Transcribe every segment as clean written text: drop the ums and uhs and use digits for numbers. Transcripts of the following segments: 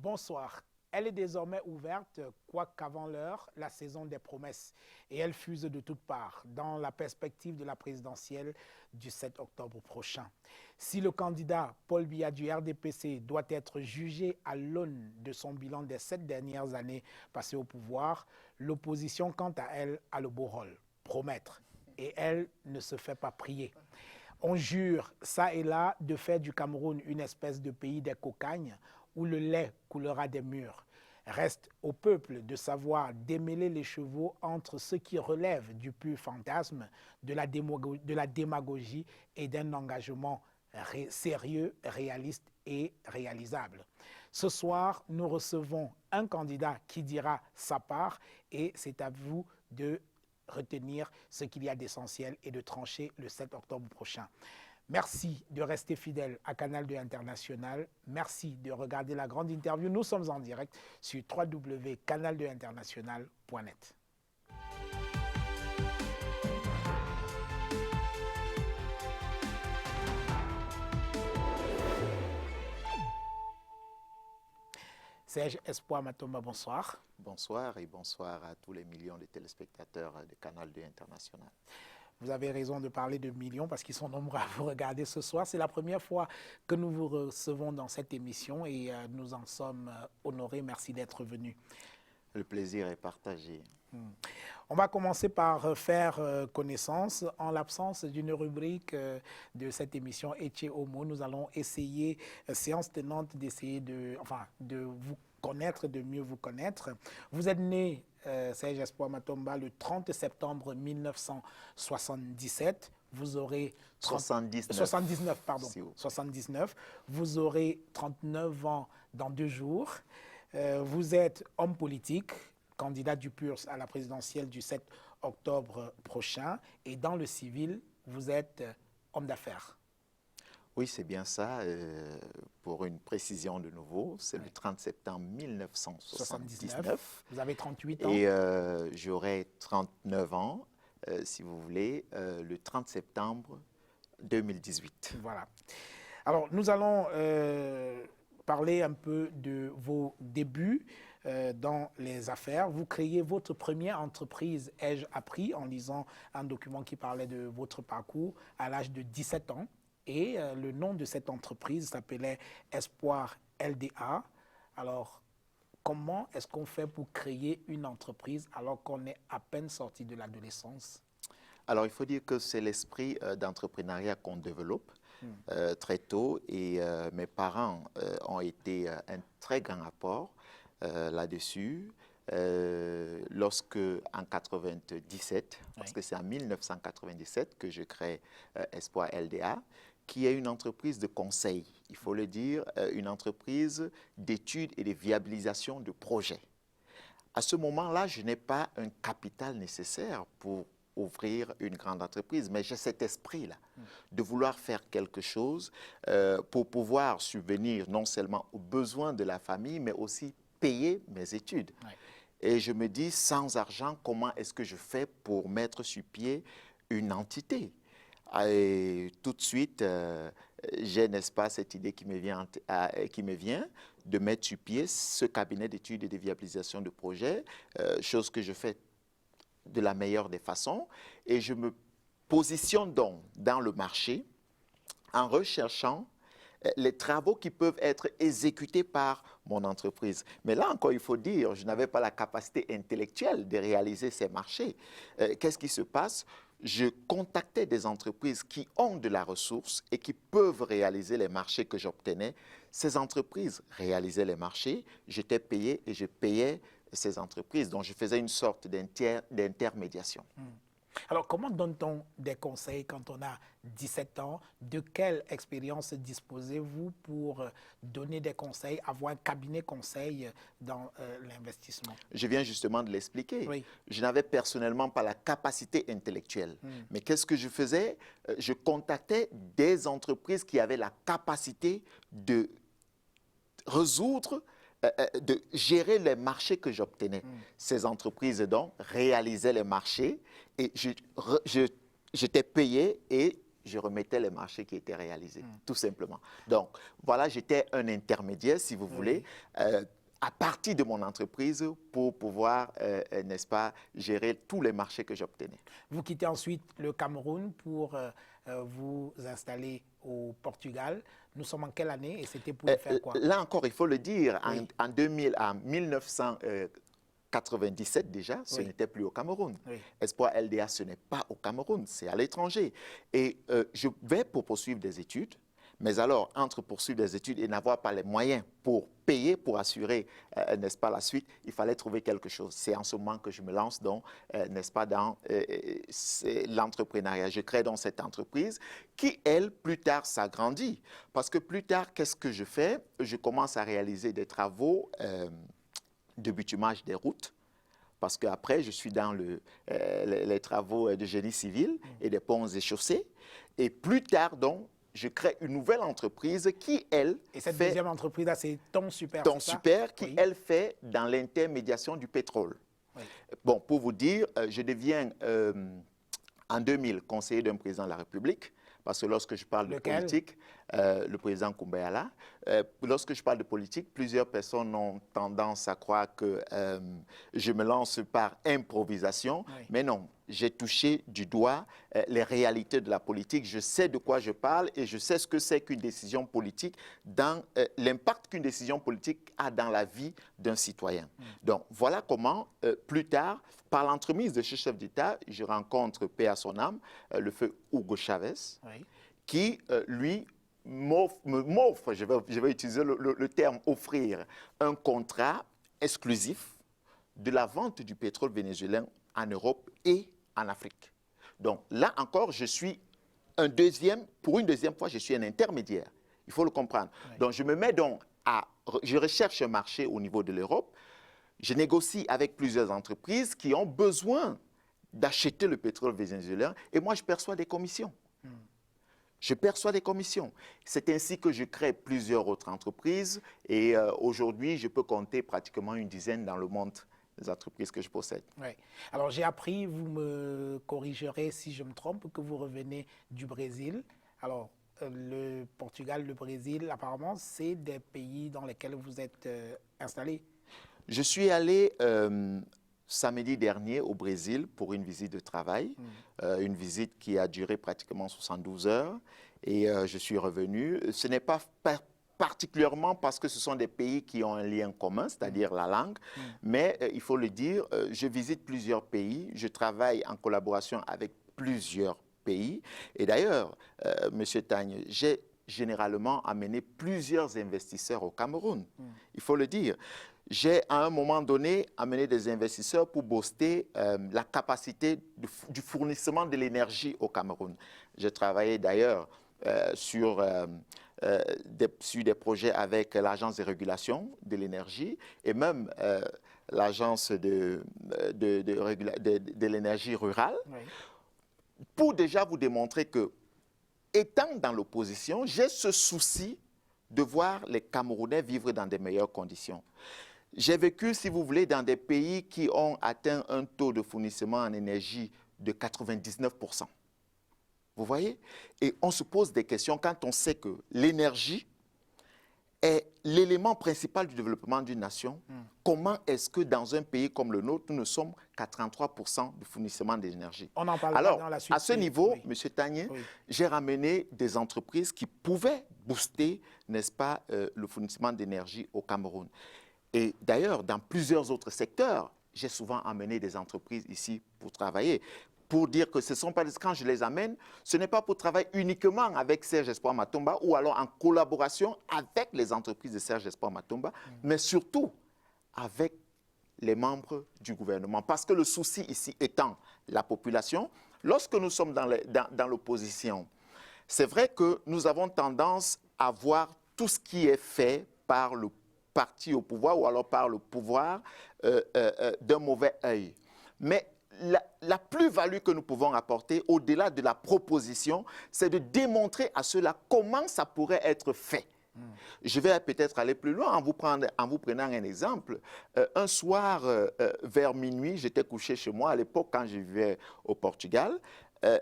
Bonsoir. Elle est désormais ouverte, quoiqu'avant l'heure, la saison des promesses. Et elle fuse de toutes parts, dans la perspective de la présidentielle du 7 octobre prochain. Si le candidat Paul Biya du RDPC doit être jugé à l'aune de son bilan des 7 dernières années passées au pouvoir, l'opposition, quant à elle, a le beau rôle, promettre. Et elle ne se fait pas prier. On jure, ça et là, de faire du Cameroun une espèce de pays des cocagnes où le lait coulera des murs. Reste au peuple de savoir démêler les chevaux entre ce qui relève du pur fantasme, de la démagogie et d'un engagement sérieux, réaliste et réalisable. Ce soir, nous recevons un candidat qui dira sa part et c'est à vous de retenir ce qu'il y a d'essentiel et de trancher le 7 octobre prochain. Merci de rester fidèle à Canal 2 International. Merci de regarder la grande interview. Nous sommes en direct sur www.canal2international.net. Serge Espoir Matomba, bonsoir. Bonsoir et bonsoir à tous les millions de téléspectateurs de Canal 2 International. Vous avez raison de parler de millions parce qu'ils sont nombreux à vous regarder ce soir. C'est la première fois que nous vous recevons dans cette émission et nous en sommes honorés. Merci d'être venu. Le plaisir est partagé. On va commencer par faire connaissance. En l'absence d'une rubrique de cette émission Eche Homo, nous allons essayer, séance tenante, d'essayer de vous connaître, de mieux vous connaître. Vous êtes né, Serge Espoir Matomba, le 30 septembre 1977. Vous aurez 79, pardon, 79. Vous aurez 39 ans dans 2 jours. Vous êtes homme politique, candidat du PUR à la présidentielle du 7 octobre prochain. Et dans le civil, vous êtes homme d'affaires. Oui, c'est bien ça. Pour une précision de nouveau, c'est le 30 septembre 1979. Vous avez 38 ans. Et j'aurai 39 ans, si vous voulez, le 30 septembre 2018. Voilà. Alors, nous allons parler un peu de vos débuts dans les affaires. Vous créez votre première entreprise, ai-je appris, en lisant un document qui parlait de votre parcours à l'âge de 17 ans. Et le nom de cette entreprise s'appelait Espoir LDA. Alors, comment est-ce qu'on fait pour créer une entreprise alors qu'on est à peine sorti de l'adolescence? Alors, il faut dire que c'est l'esprit d'entrepreneuriat qu'on développe très tôt. Et mes parents ont été un très grand apport là-dessus. Lorsque, en 97, parce que c'est en 1997 que je crée Espoir LDA, qui est une entreprise de conseil, il faut le dire, une entreprise d'études et de viabilisation de projets. À ce moment-là, je n'ai pas un capital nécessaire pour ouvrir une grande entreprise, mais j'ai cet esprit-là de vouloir faire quelque chose pour pouvoir subvenir non seulement aux besoins de la famille, mais aussi payer mes études. Ouais. Et je me dis, sans argent, comment est-ce que je fais pour mettre sur pied une entité? Et tout de suite, j'ai, n'est-ce pas, cette idée qui me vient de mettre sur pied ce cabinet d'études et de viabilisation de projets, chose que je fais de la meilleure des façons. Et je me positionne donc dans le marché en recherchant les travaux qui peuvent être exécutés par mon entreprise. Mais là encore, il faut dire, je n'avais pas la capacité intellectuelle de réaliser ces marchés. Qu'est-ce qui se passe? Je contactais des entreprises qui ont de la ressource et qui peuvent réaliser les marchés que j'obtenais. Ces entreprises réalisaient les marchés, j'étais payé et je payais ces entreprises. Donc, je faisais une sorte d'intermédiation. Alors, comment donne-t-on des conseils quand on a 17 ans? De quelle expérience disposez-vous pour donner des conseils, avoir un cabinet conseil dans l'investissement? Je viens justement de l'expliquer. Oui. Je n'avais personnellement pas la capacité intellectuelle. Mais qu'est-ce que je faisais? Je contactais des entreprises qui avaient la capacité de résoudre, de gérer les marchés que j'obtenais. Ces entreprises, donc, réalisaient les marchés et j'étais payé et je remettais les marchés qui étaient réalisés, tout simplement. Donc, voilà, j'étais un intermédiaire, si vous voulez, à partir de mon entreprise pour pouvoir, n'est-ce pas, gérer tous les marchés que j'obtenais. Vous quittez ensuite le Cameroun pour vous installer au Portugal. Nous sommes en quelle année et c'était pour faire quoi? Là encore, il faut le dire, en 1997 déjà, ce n'était plus au Cameroun. Espoir LDA, ce n'est pas au Cameroun, c'est à l'étranger. Et je vais pour poursuivre des études. Mais alors, entre poursuivre des études et n'avoir pas les moyens pour payer, pour assurer, n'est-ce pas, la suite, il fallait trouver quelque chose. C'est en ce moment que je me lance donc, n'est-ce pas, dans l'entrepreneuriat. Je crée donc cette entreprise qui, elle, plus tard, s'agrandit. Parce que plus tard, qu'est-ce que je fais? Je commence à réaliser des travaux de bitumage des routes. Parce qu'après, je suis dans les travaux de génie civil et des ponts et chaussées. Et plus tard, donc, je crée une nouvelle entreprise qui, elle, et cette deuxième entreprise-là, c'est Ton Super. Ton Super, qui, elle, fait dans l'intermédiation du pétrole. Bon, pour vous dire, je deviens en 2000 conseiller d'un président de la République, parce que lorsque je parle de politique, le président Koumbayala, lorsque je parle de politique, plusieurs personnes ont tendance à croire que je me lance par improvisation, mais non. J'ai touché du doigt les réalités de la politique. Je sais de quoi je parle et je sais ce que c'est qu'une décision politique, dans l'impact qu'une décision politique a dans la vie d'un citoyen. Donc, voilà comment, plus tard, par l'entremise de ce chef d'État, je rencontre, paix à son âme, le feu Hugo Chavez, qui, lui, m'offre, je vais utiliser le terme offrir, un contrat exclusif de la vente du pétrole vénézuélien en Europe et en Afrique. Donc là encore, je suis pour une deuxième fois, je suis un intermédiaire. Il faut le comprendre. Donc je me mets donc je recherche un marché au niveau de l'Europe. Je négocie avec plusieurs entreprises qui ont besoin d'acheter le pétrole vénézuélien et moi je perçois des commissions. Je perçois des commissions. C'est ainsi que je crée plusieurs autres entreprises et aujourd'hui, je peux compter pratiquement une dizaine dans le monde des entreprises que je possède. Oui. Alors, j'ai appris, vous me corrigerez si je me trompe, que vous revenez du Brésil. Alors, le Portugal, le Brésil, apparemment, c'est des pays dans lesquels vous êtes installé. Je suis allé samedi dernier au Brésil pour une visite de travail, une visite qui a duré pratiquement 72 heures et je suis revenu. Ce n'est pas particulièrement parce que ce sont des pays qui ont un lien commun, c'est-à-dire la langue, mais il faut le dire, je visite plusieurs pays, je travaille en collaboration avec plusieurs pays et d'ailleurs, M. Tagne, j'ai généralement amené plusieurs investisseurs au Cameroun, il faut le dire. J'ai à un moment donné amené des investisseurs pour booster la capacité du fournissement de l'énergie au Cameroun. J'ai travaillé d'ailleurs sur des projets avec l'Agence de régulation de l'énergie et même l'Agence de l'énergie rurale, pour déjà vous démontrer que, étant dans l'opposition, j'ai ce souci de voir les Camerounais vivre dans des meilleures conditions. J'ai vécu, si vous voulez, dans des pays qui ont atteint un taux de fournissement en énergie de 99%. Vous voyez? Et on se pose des questions quand on sait que l'énergie est l'élément principal du développement d'une nation. Comment est-ce que dans un pays comme le nôtre, nous ne sommes qu'à 33% de fournissement d'énergie? On en parlera Alors, dans la suite. à ce niveau, M. Tagné, j'ai ramené des entreprises qui pouvaient booster, n'est-ce pas, le fournissement d'énergie au Cameroun. Et d'ailleurs, dans plusieurs autres secteurs, j'ai souvent amené des entreprises ici pour travailler. Pour dire que ce ne sont pas, quand je les amène, ce n'est pas pour travailler uniquement avec Serge Espoir Matomba ou alors en collaboration avec les entreprises de Serge Espoir Matomba, mais surtout avec les membres du gouvernement. Parce que le souci ici étant la population, lorsque nous sommes dans l'opposition, c'est vrai que nous avons tendance à voir tout ce qui est fait par le parti au pouvoir ou alors par le pouvoir d'un mauvais œil. Mais la plus-value que nous pouvons apporter au-delà de la proposition, c'est de démontrer à ceux-là comment ça pourrait être fait. Je vais peut-être aller plus loin en vous prenant un exemple. Un soir, vers minuit, j'étais couché chez moi à l'époque quand je vivais au Portugal.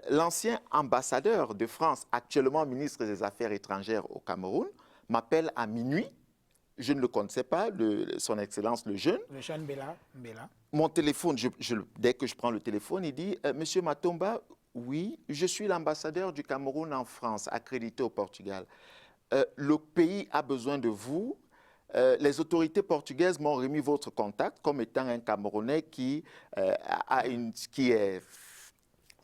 l'ancien ambassadeur de France, actuellement ministre des Affaires étrangères au Cameroun, m'appelle à minuit. Je ne le connaissais pas, son Excellence le jeune. Le jeune Bella. Mon téléphone, dès que je prends le téléphone, il dit « Monsieur Matomba, oui, je suis l'ambassadeur du Cameroun en France, accrédité au Portugal. Le pays a besoin de vous. Les autorités portugaises m'ont remis votre contact comme étant un Camerounais qui est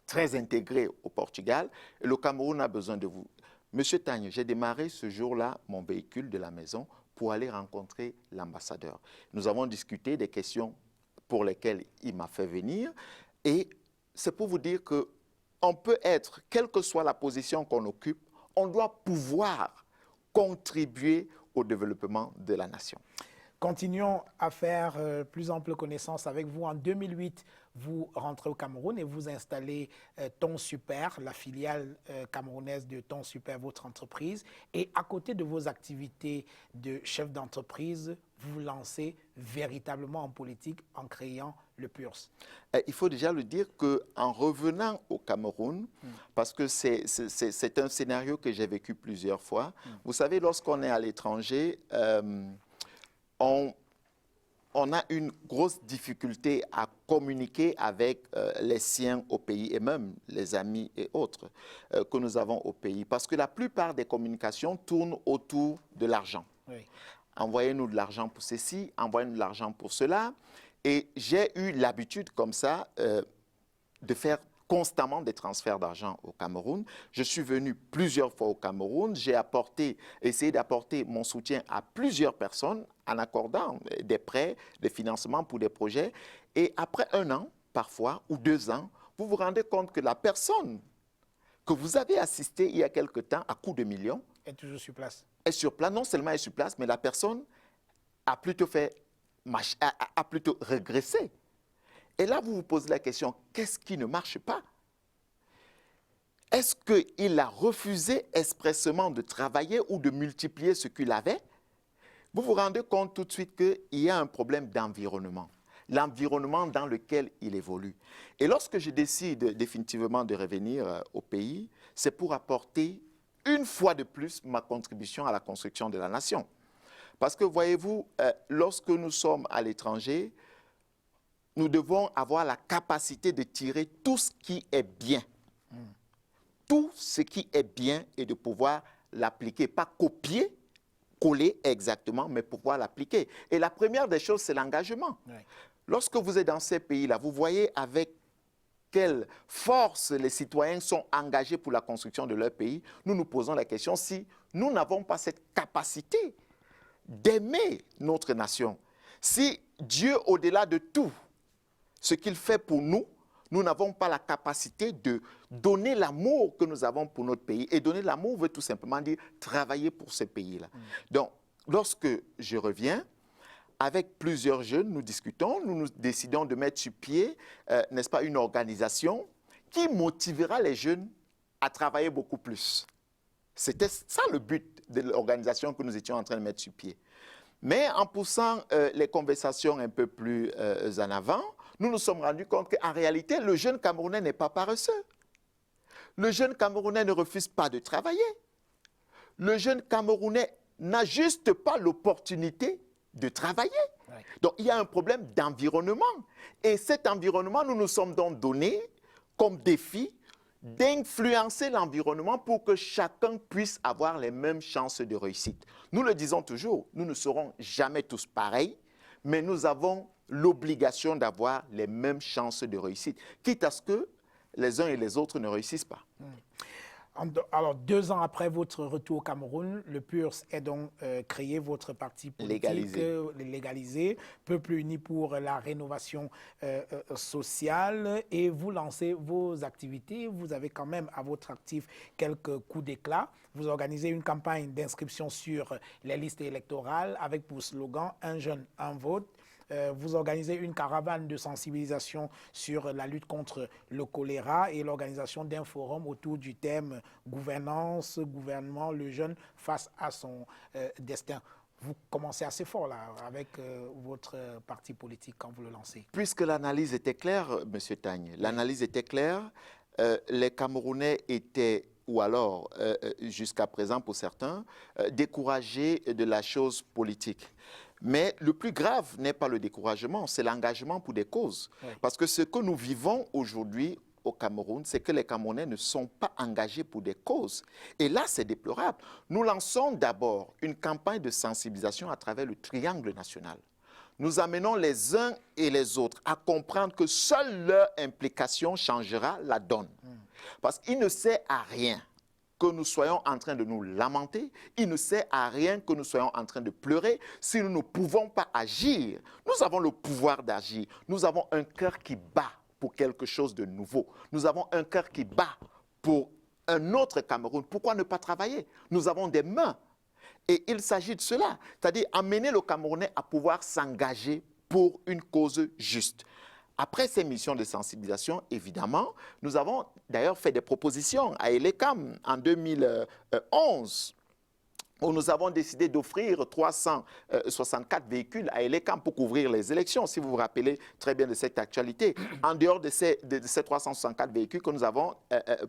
très intégré au Portugal. Et le Cameroun a besoin de vous. Monsieur Tagne, j'ai démarré ce jour-là mon véhicule de la maison pour aller rencontrer l'ambassadeur. Nous avons discuté des questions pour lesquelles il m'a fait venir. Et c'est pour vous dire qu'on peut être, quelle que soit la position qu'on occupe, on doit pouvoir contribuer au développement de la nation. Continuons à faire plus ample connaissance avec vous. En 2008, vous rentrez au Cameroun et vous installez Ton Super, la filiale camerounaise de Ton Super, votre entreprise. Et à côté de vos activités de chef d'entreprise, vous vous lancez véritablement en politique en créant le PURS. Il faut déjà le dire qu'en revenant au Cameroun, parce que c'est un scénario que j'ai vécu plusieurs fois, vous savez, lorsqu'on est à l'étranger, on a une grosse difficulté à communiquer avec les siens au pays et même les amis et autres que nous avons au pays. Parce que la plupart des communications tournent autour de l'argent. Oui. Envoyez-nous de l'argent pour ceci, envoyez-nous de l'argent pour cela. Et j'ai eu l'habitude comme ça de faire constamment des transferts d'argent au Cameroun. Je suis venu plusieurs fois au Cameroun. J'ai essayé d'apporter mon soutien à plusieurs personnes en accordant des prêts, des financements pour des projets. Et après 1 an, parfois, ou 2 ans, vous vous rendez compte que la personne que vous avez assistée il y a quelque temps à coups de millions est toujours sur place. Est sur place. Non seulement est sur place, mais la personne a plutôt régressé. Et là, vous vous posez la question, qu'est-ce qui ne marche pas? Est-ce qu'il a refusé expressément de travailler ou de multiplier ce qu'il avait? Vous vous rendez compte tout de suite qu'il y a un problème d'environnement, l'environnement dans lequel il évolue. Et lorsque je décide définitivement de revenir au pays, c'est pour apporter une fois de plus ma contribution à la construction de la nation. Parce que voyez-vous, lorsque nous sommes à l'étranger, nous devons avoir la capacité de tirer tout ce qui est bien. Tout ce qui est bien et de pouvoir l'appliquer. Pas copier, coller exactement, mais pouvoir l'appliquer. Et la première des choses, c'est l'engagement. Oui. Lorsque vous êtes dans ces pays-là, vous voyez avec quelle force les citoyens sont engagés pour la construction de leur pays. Nous nous posons la question si nous n'avons pas cette capacité d'aimer notre nation. Si Dieu, au-delà de tout, ce qu'il fait pour nous, nous n'avons pas la capacité de donner l'amour que nous avons pour notre pays. Et donner l'amour veut tout simplement dire travailler pour ce pays-là. Donc, lorsque je reviens, avec plusieurs jeunes, nous discutons, nous décidons de mettre sur pied, n'est-ce pas, une organisation qui motivera les jeunes à travailler beaucoup plus. C'était ça le but de l'organisation que nous étions en train de mettre sur pied. Mais en poussant les conversations un peu plus en avant, nous nous sommes rendus compte qu'en réalité, le jeune Camerounais n'est pas paresseux. Le jeune Camerounais ne refuse pas de travailler. Le jeune Camerounais n'a juste pas l'opportunité de travailler. Ouais. Donc, il y a un problème d'environnement. Et cet environnement, nous nous sommes donc donnés comme défi d'influencer l'environnement pour que chacun puisse avoir les mêmes chances de réussite. Nous le disons toujours, nous ne serons jamais tous pareils, mais nous avons l'obligation d'avoir les mêmes chances de réussite, quitte à ce que les uns et les autres ne réussissent pas. Alors, 2 ans après votre retour au Cameroun, le PURS est donc créé, votre parti politique légalisé, Peuple uni pour la rénovation sociale, et vous lancez vos activités. Vous avez quand même à votre actif quelques coups d'éclat. Vous organisez une campagne d'inscription sur les listes électorales avec pour slogan « Un jeune, un vote ». Vous organisez une caravane de sensibilisation sur la lutte contre le choléra et l'organisation d'un forum autour du thème « Gouvernance, gouvernement, le jeune face à son destin ». Vous commencez assez fort là avec votre parti politique quand vous le lancez. Puisque l'analyse était claire, M. Tagne, l'analyse était claire, les Camerounais étaient, ou alors, jusqu'à présent pour certains, découragés de la chose politique. Mais le plus grave n'est pas le découragement, c'est l'engagement pour des causes. Oui. Parce que ce que nous vivons aujourd'hui au Cameroun, c'est que les Camerounais ne sont pas engagés pour des causes. Et là, c'est déplorable. Nous lançons d'abord une campagne de sensibilisation à travers le triangle national. Nous amenons les uns et les autres à comprendre que seule leur implication changera la donne. Parce qu'il ne sert à rien que nous soyons en train de nous lamenter, il ne sert à rien que nous soyons en train de pleurer si nous ne pouvons pas agir. Nous avons le pouvoir d'agir. Nous avons un cœur qui bat pour quelque chose de nouveau. Nous avons un cœur qui bat pour un autre Cameroun. Pourquoi ne pas travailler? Nous avons des mains. Et il s'agit de cela, c'est-à-dire amener le Camerounais à pouvoir s'engager pour une cause juste. Après ces missions de sensibilisation, évidemment, nous avons d'ailleurs fait des propositions à Elecam en 2011, où nous avons décidé d'offrir 364 véhicules à Elecam pour couvrir les élections, si vous vous rappelez très bien de cette actualité. En dehors de ces 364 véhicules que nous avons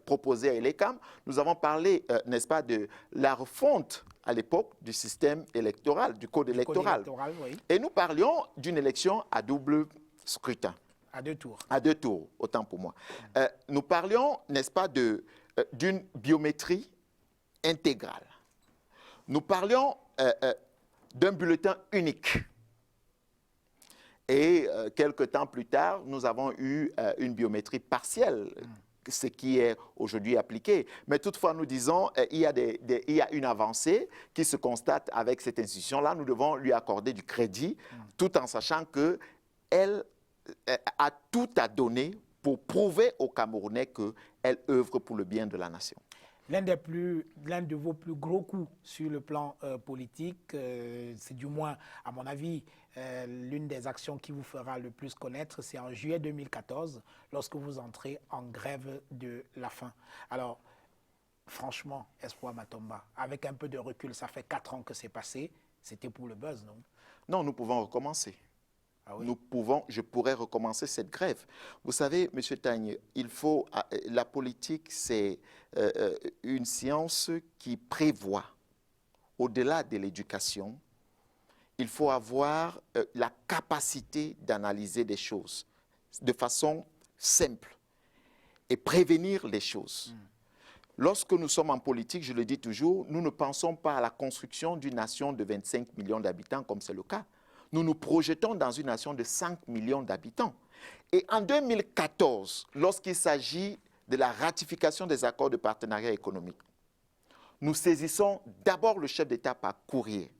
proposés à Elecam, nous avons parlé, n'est-ce pas, de la refonte à l'époque du système électoral, du code électoral. Oui. Et nous parlions d'une élection à double scrutin. À 2 tours. À 2 tours, autant pour moi. Nous parlions, n'est-ce pas, d'une biométrie intégrale. Nous parlions d'un bulletin unique. Et quelque temps plus tard, nous avons eu une biométrie partielle, ce qui est aujourd'hui appliqué. Mais toutefois, nous disons il y a une avancée qui se constate avec cette institution-là. Nous devons lui accorder du crédit, tout en sachant qu'elle a tout à donner pour prouver aux Camerounais qu'elle œuvre pour le bien de la nation. L'un de vos plus gros coups sur le plan politique, c'est du moins, à mon avis, l'une des actions qui vous fera le plus connaître, c'est en juillet 2014, lorsque vous entrez en grève de la faim. Alors, franchement, Espoir Matomba, avec un peu de recul, ça fait 4 ans que c'est passé, c'était pour le buzz, non? Non, nous pouvons recommencer. Ah oui. Je pourrais recommencer cette grève. Vous savez, M. Tagne, la politique, c'est une science qui prévoit, au-delà de l'éducation, il faut avoir la capacité d'analyser des choses de façon simple et prévenir les choses. Lorsque nous sommes en politique, je le dis toujours, nous ne pensons pas à la construction d'une nation de 25 millions d'habitants, comme c'est le cas. Nous nous projetons dans une nation de 5 millions d'habitants. Et en 2014, lorsqu'il s'agit de la ratification des accords de partenariat économique, nous saisissons d'abord le chef d'État par courrier.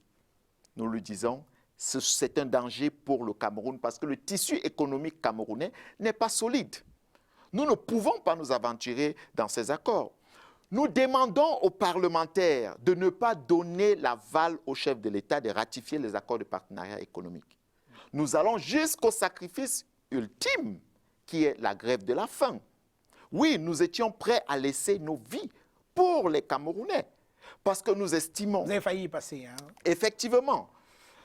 Nous lui disons, c'est un danger pour le Cameroun parce que le tissu économique camerounais n'est pas solide. Nous ne pouvons pas nous aventurer dans ces accords. Nous demandons aux parlementaires de ne pas donner l'aval au chef de l'État de ratifier les accords de partenariat économique. Nous allons jusqu'au sacrifice ultime, qui est la grève de la faim. Oui, nous étions prêts à laisser nos vies pour les Camerounais, parce que nous estimons... Vous avez failli y passer, hein? Effectivement.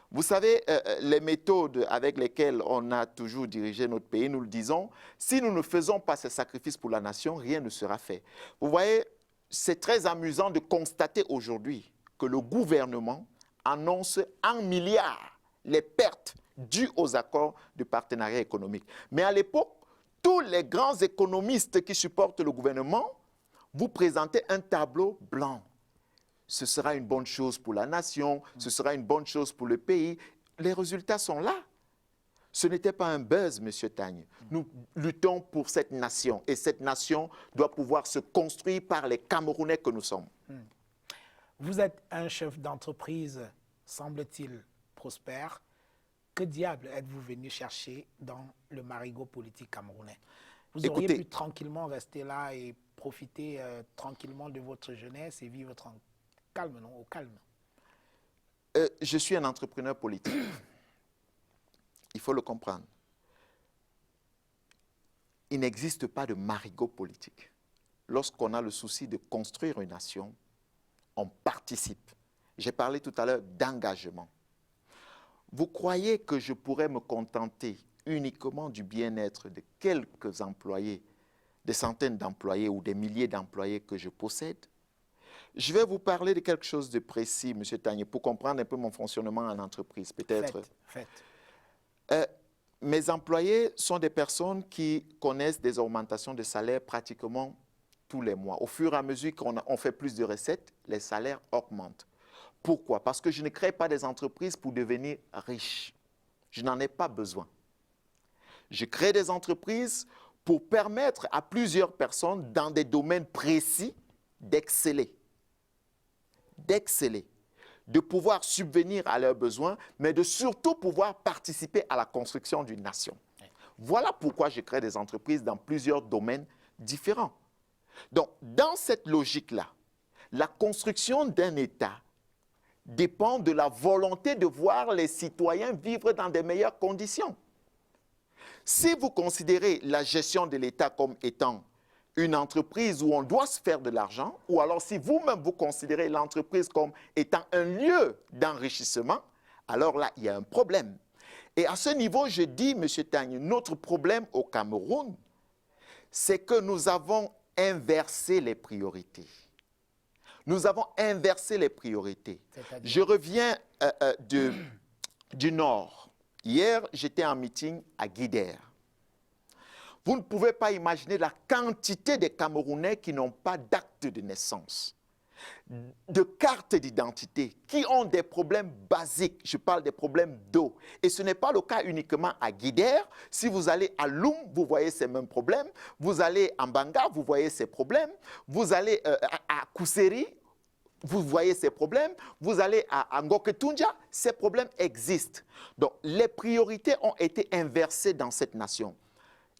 Vous savez, les méthodes avec lesquelles on a toujours dirigé notre pays, nous le disons, si nous ne faisons pas ce sacrifice pour la nation, rien ne sera fait. Vous voyez, c'est très amusant de constater aujourd'hui que le gouvernement annonce en milliards les pertes dues aux accords de partenariat économique. Mais à l'époque, tous les grands économistes qui supportent le gouvernement vous présentaient un tableau blanc. Ce sera une bonne chose pour la nation, ce sera une bonne chose pour le pays. Les résultats sont là. Ce n'était pas un buzz, M. Tagne. Nous luttons pour cette nation et cette nation doit pouvoir se construire par les Camerounais que nous sommes. Vous êtes un chef d'entreprise, semble-t-il, prospère. Que diable êtes-vous venu chercher dans le marigot politique camerounais? Vous auriez pu tranquillement rester là et profiter tranquillement de votre jeunesse et vivre calme, non? Au calme. Je suis un entrepreneur politique. Il faut le comprendre. Il n'existe pas de marigot politique. Lorsqu'on a le souci de construire une nation, on participe. J'ai parlé tout à l'heure d'engagement. Vous croyez que je pourrais me contenter uniquement du bien-être de quelques employés des centaines d'employés ou des milliers d'employés que je possède. Je vais vous parler de quelque chose de précis, M. Tagné, pour comprendre un peu mon fonctionnement en entreprise, peut-être. Mes employés sont des personnes qui connaissent des augmentations de salaire pratiquement tous les mois. Au fur et à mesure qu'on fait plus de recettes, les salaires augmentent. Pourquoi? Parce que je ne crée pas des entreprises pour devenir riche. Je n'en ai pas besoin. Je crée des entreprises pour permettre à plusieurs personnes dans des domaines précis d'exceller. De pouvoir subvenir à leurs besoins, mais de surtout pouvoir participer à la construction d'une nation. Voilà pourquoi je crée des entreprises dans plusieurs domaines différents. Donc, dans cette logique-là, la construction d'un État dépend de la volonté de voir les citoyens vivre dans des meilleures conditions. Si vous considérez la gestion de l'État comme étant une entreprise où on doit se faire de l'argent, ou alors si vous-même vous considérez l'entreprise comme étant un lieu d'enrichissement, alors là, il y a un problème. Et à ce niveau, je dis, M. Tagné, notre problème au Cameroun, c'est que nous avons inversé les priorités. Nous avons inversé les priorités. Je reviens du Nord. Hier, j'étais en meeting à Guidère. Vous ne pouvez pas imaginer la quantité de Camerounais qui n'ont pas d'acte de naissance, de carte d'identité, qui ont des problèmes basiques. Je parle des problèmes d'eau. Et ce n'est pas le cas uniquement à Guidère. Si vous allez à Loum, vous voyez ces mêmes problèmes. Vous allez à Mbanga, vous voyez ces problèmes. Vous allez à Kousseri, vous voyez ces problèmes. Vous allez à Ngoketunja, ces problèmes existent. Donc, les priorités ont été inversées dans cette nation.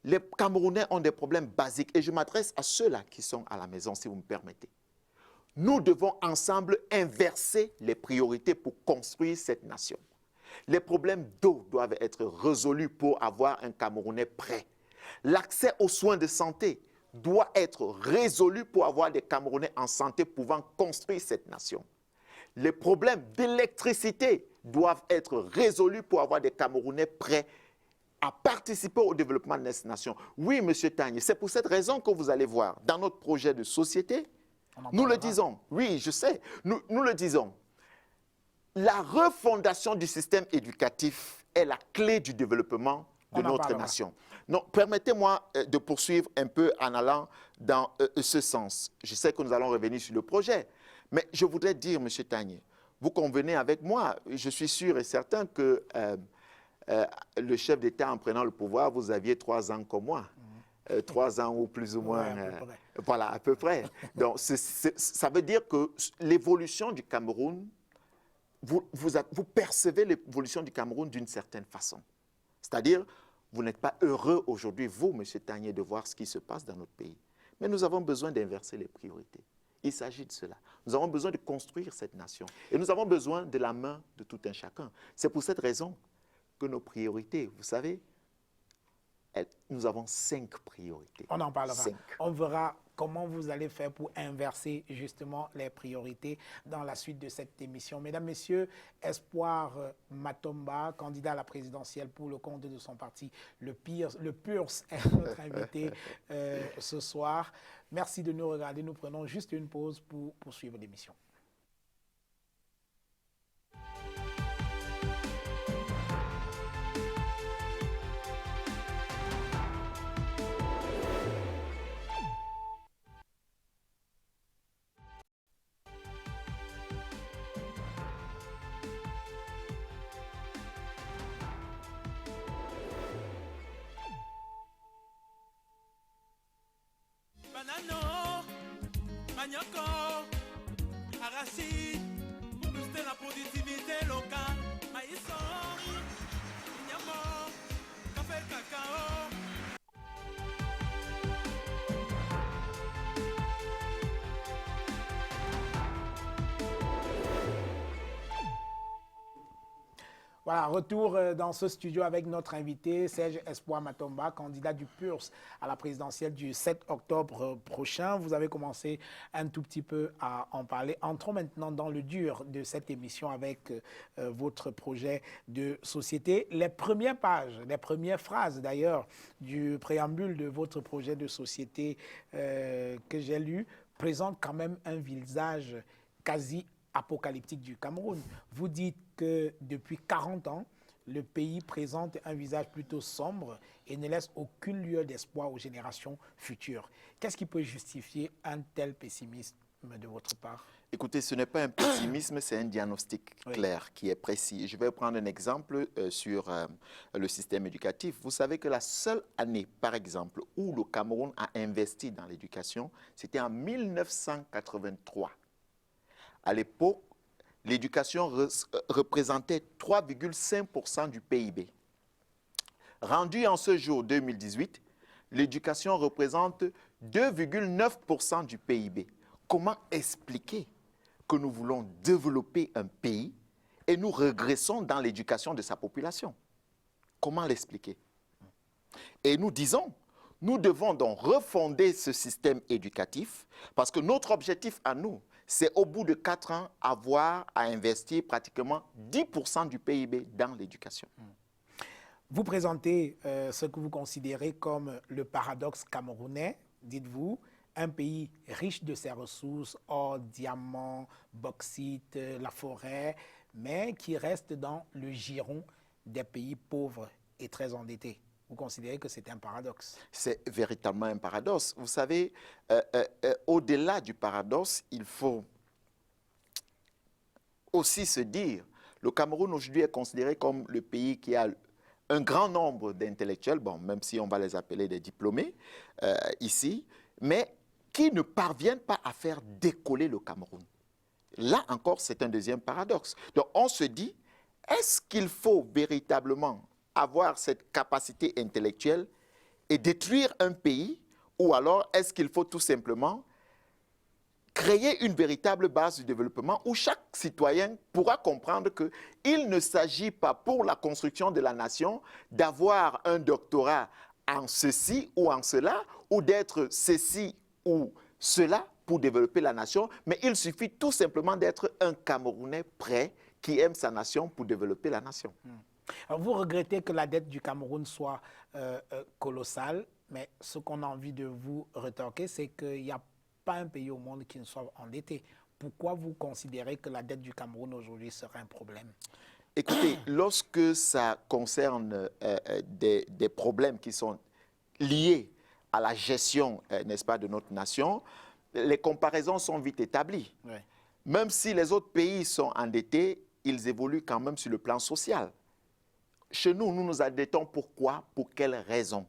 Les Camerounais ont des problèmes basiques et je m'adresse à ceux-là qui sont à la maison, si vous me permettez. Nous devons ensemble inverser les priorités pour construire cette nation. Les problèmes d'eau doivent être résolus pour avoir un Camerounais prêt. L'accès aux soins de santé doit être résolu pour avoir des Camerounais en santé pouvant construire cette nation. Les problèmes d'électricité doivent être résolus pour avoir des Camerounais prêts à participer au développement de cette nation. Oui, M. Tagné, c'est pour cette raison que vous allez voir, dans notre projet de société, nous le disons, oui, je sais, nous le disons, la refondation du système éducatif est la clé du développement de notre nation. Donc, permettez-moi de poursuivre un peu en allant dans ce sens. Je sais que nous allons revenir sur le projet, mais je voudrais dire, M. Tagné, vous convenez avec moi, je suis sûr et certain que le chef d'État, en prenant le pouvoir, vous aviez 3 ans comme moi. 3 ans ou plus ou moins. Voilà, à peu près. Donc, ça veut dire que l'évolution du Cameroun, vous percevez l'évolution du Cameroun d'une certaine façon. C'est-à-dire, vous n'êtes pas heureux aujourd'hui, vous, M. Tagné, de voir ce qui se passe dans notre pays. Mais nous avons besoin d'inverser les priorités. Il s'agit de cela. Nous avons besoin de construire cette nation. Et nous avons besoin de la main de tout un chacun. C'est pour cette raison que nos priorités, vous savez, nous avons 5 priorités. On en parlera. 5. On verra comment vous allez faire pour inverser justement les priorités dans la suite de cette émission. Mesdames, Messieurs, Espoir Matomba, candidat à la présidentielle pour le compte de son parti, le PURS, est notre invité ce soir. Merci de nous regarder. Nous prenons juste une pause pour poursuivre l'émission. Banano, manioco, arachide, booster la productivité locale, maïs, ignamo, café, cacao. Voilà, retour dans ce studio avec notre invité, Serge Espoir Matomba, candidat du PURS à la présidentielle du 7 octobre prochain. Vous avez commencé un tout petit peu à en parler. Entrons maintenant dans le dur de cette émission avec votre projet de société. Les premières pages, les premières phrases d'ailleurs du préambule de votre projet de société que j'ai lu présentent quand même un visage quasi apocalyptique du Cameroun. Vous dites que depuis 40 ans, le pays présente un visage plutôt sombre et ne laisse aucune lueur d'espoir aux générations futures. Qu'est-ce qui peut justifier un tel pessimisme de votre part? Écoutez, ce n'est pas un pessimisme, c'est un diagnostic clair qui est précis. Je vais prendre un exemple sur le système éducatif. Vous savez que la seule année, par exemple, où le Cameroun a investi dans l'éducation, c'était en 1983. À l'époque, l'éducation représentait 3,5% du PIB. Rendu en ce jour 2018, l'éducation représente 2,9% du PIB. Comment expliquer que nous voulons développer un pays et nous régressons dans l'éducation de sa population? Comment l'expliquer? Et nous disons, nous devons donc refonder ce système éducatif parce que notre objectif à nous, c'est au bout de 4 ans avoir à investir pratiquement 10% du PIB dans l'éducation. Vous présentez ce que vous considérez comme le paradoxe camerounais, dites-vous, un pays riche de ses ressources, or, diamants, bauxite, la forêt, mais qui reste dans le giron des pays pauvres et très endettés. Vous considérez que c'est un paradoxe? C'est véritablement un paradoxe. Vous savez, au-delà du paradoxe, il faut aussi se dire, le Cameroun aujourd'hui est considéré comme le pays qui a un grand nombre d'intellectuels, bon, même si on va les appeler des diplômés ici, mais qui ne parviennent pas à faire décoller le Cameroun. Là encore, c'est un deuxième paradoxe. Donc on se dit, est-ce qu'il faut véritablement avoir cette capacité intellectuelle et détruire un pays, ou alors est-ce qu'il faut tout simplement créer une véritable base du développement où chaque citoyen pourra comprendre qu'il ne s'agit pas pour la construction de la nation d'avoir un doctorat en ceci ou en cela, ou d'être ceci ou cela pour développer la nation, mais il suffit tout simplement d'être un Camerounais prêt qui aime sa nation pour développer la nation. Alors vous regrettez que la dette du Cameroun soit colossale, mais ce qu'on a envie de vous rétorquer, c'est qu'il n'y a pas un pays au monde qui ne soit endetté. Pourquoi vous considérez que la dette du Cameroun aujourd'hui serait un problème? Écoutez, lorsque ça concerne des problèmes qui sont liés à la gestion, n'est-ce pas, de notre nation, les comparaisons sont vite établies. Oui. Même si les autres pays sont endettés, ils évoluent quand même sur le plan social. Chez nous, nous nous endettons pourquoi? Pour quelles raisons?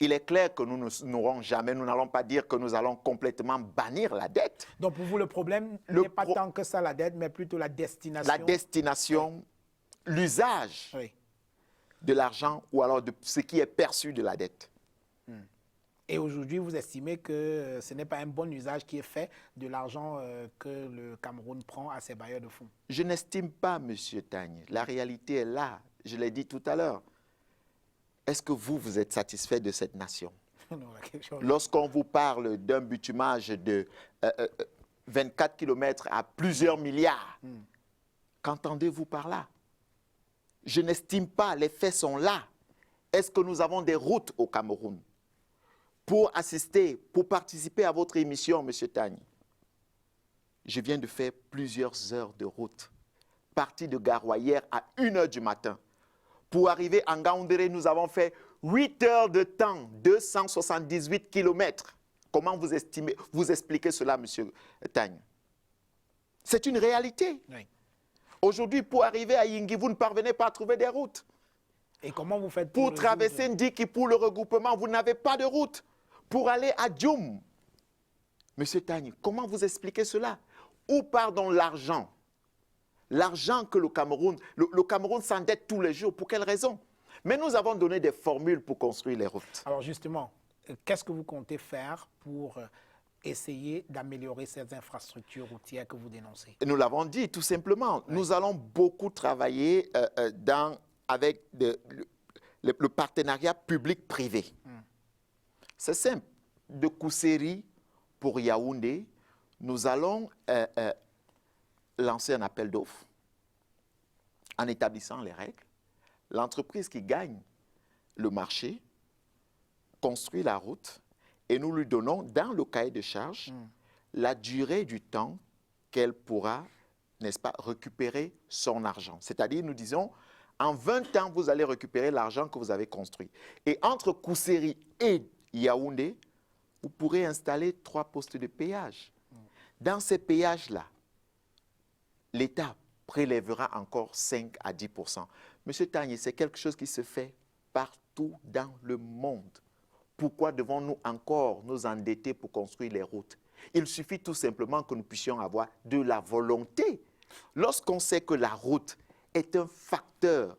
Il est clair que nous n'aurons jamais, nous n'allons pas dire que nous allons complètement bannir la dette. Donc pour vous, le problème n'est pas tant que ça la dette, mais plutôt la destination. La destination, oui. L'usage oui. de l'argent ou alors de ce qui est perçu de la dette. Et aujourd'hui, vous estimez que ce n'est pas un bon usage qui est fait de l'argent que le Cameroun prend à ses bailleurs de fonds? Je n'estime pas, M. Tagne. La réalité est là. Je l'ai dit tout à l'heure. Est-ce que vous êtes satisfait de cette nation? Lorsqu'on vous parle d'un bitumage de 24 km à plusieurs milliards, qu'entendez-vous par là? Je n'estime pas, les faits sont là. Est-ce que nous avons des routes au Cameroun? Pour assister, pour participer à votre émission, M. Tagne, je viens de faire plusieurs heures de route. Parti de Garoua hier à 1h du matin. Pour arriver en Ngaoundéré, nous avons fait 8 heures de temps, 278 km. Comment vous expliquez cela, M. Tagne? C'est une réalité. Oui. Aujourd'hui, pour arriver à Yingui, vous ne parvenez pas à trouver des routes. Et comment vous faites pour traverser Ndiki, pour le regroupement, vous n'avez pas de route. Pour aller à Djoum, M. Tagne, comment vous expliquez cela? Où part donc l'argent? L'argent que le Cameroun s'endette tous les jours, pour quelles raisons? Mais nous avons donné des formules pour construire les routes. Alors justement, qu'est-ce que vous comptez faire pour essayer d'améliorer ces infrastructures routières que vous dénoncez? Nous l'avons dit, tout simplement. Oui. Nous allons beaucoup travailler avec le partenariat public-privé. C'est simple. De Kousséri pour Yaoundé, nous allons lancer un appel d'offres en établissant les règles. L'entreprise qui gagne le marché construit la route et nous lui donnons dans le cahier de charge la durée du temps qu'elle pourra, n'est-ce pas, récupérer son argent. C'est-à-dire, nous disons, en 20 ans, vous allez récupérer l'argent que vous avez construit. Et entre Kousséri et Yaoundé, vous pourrez installer 3 postes de péage. Dans ces péages-là, l'État prélèvera encore 5 à 10%. Monsieur Tagné, c'est quelque chose qui se fait partout dans le monde. Pourquoi devons-nous encore nous endetter pour construire les routes? Il suffit tout simplement que nous puissions avoir de la volonté. Lorsqu'on sait que la route est un facteur,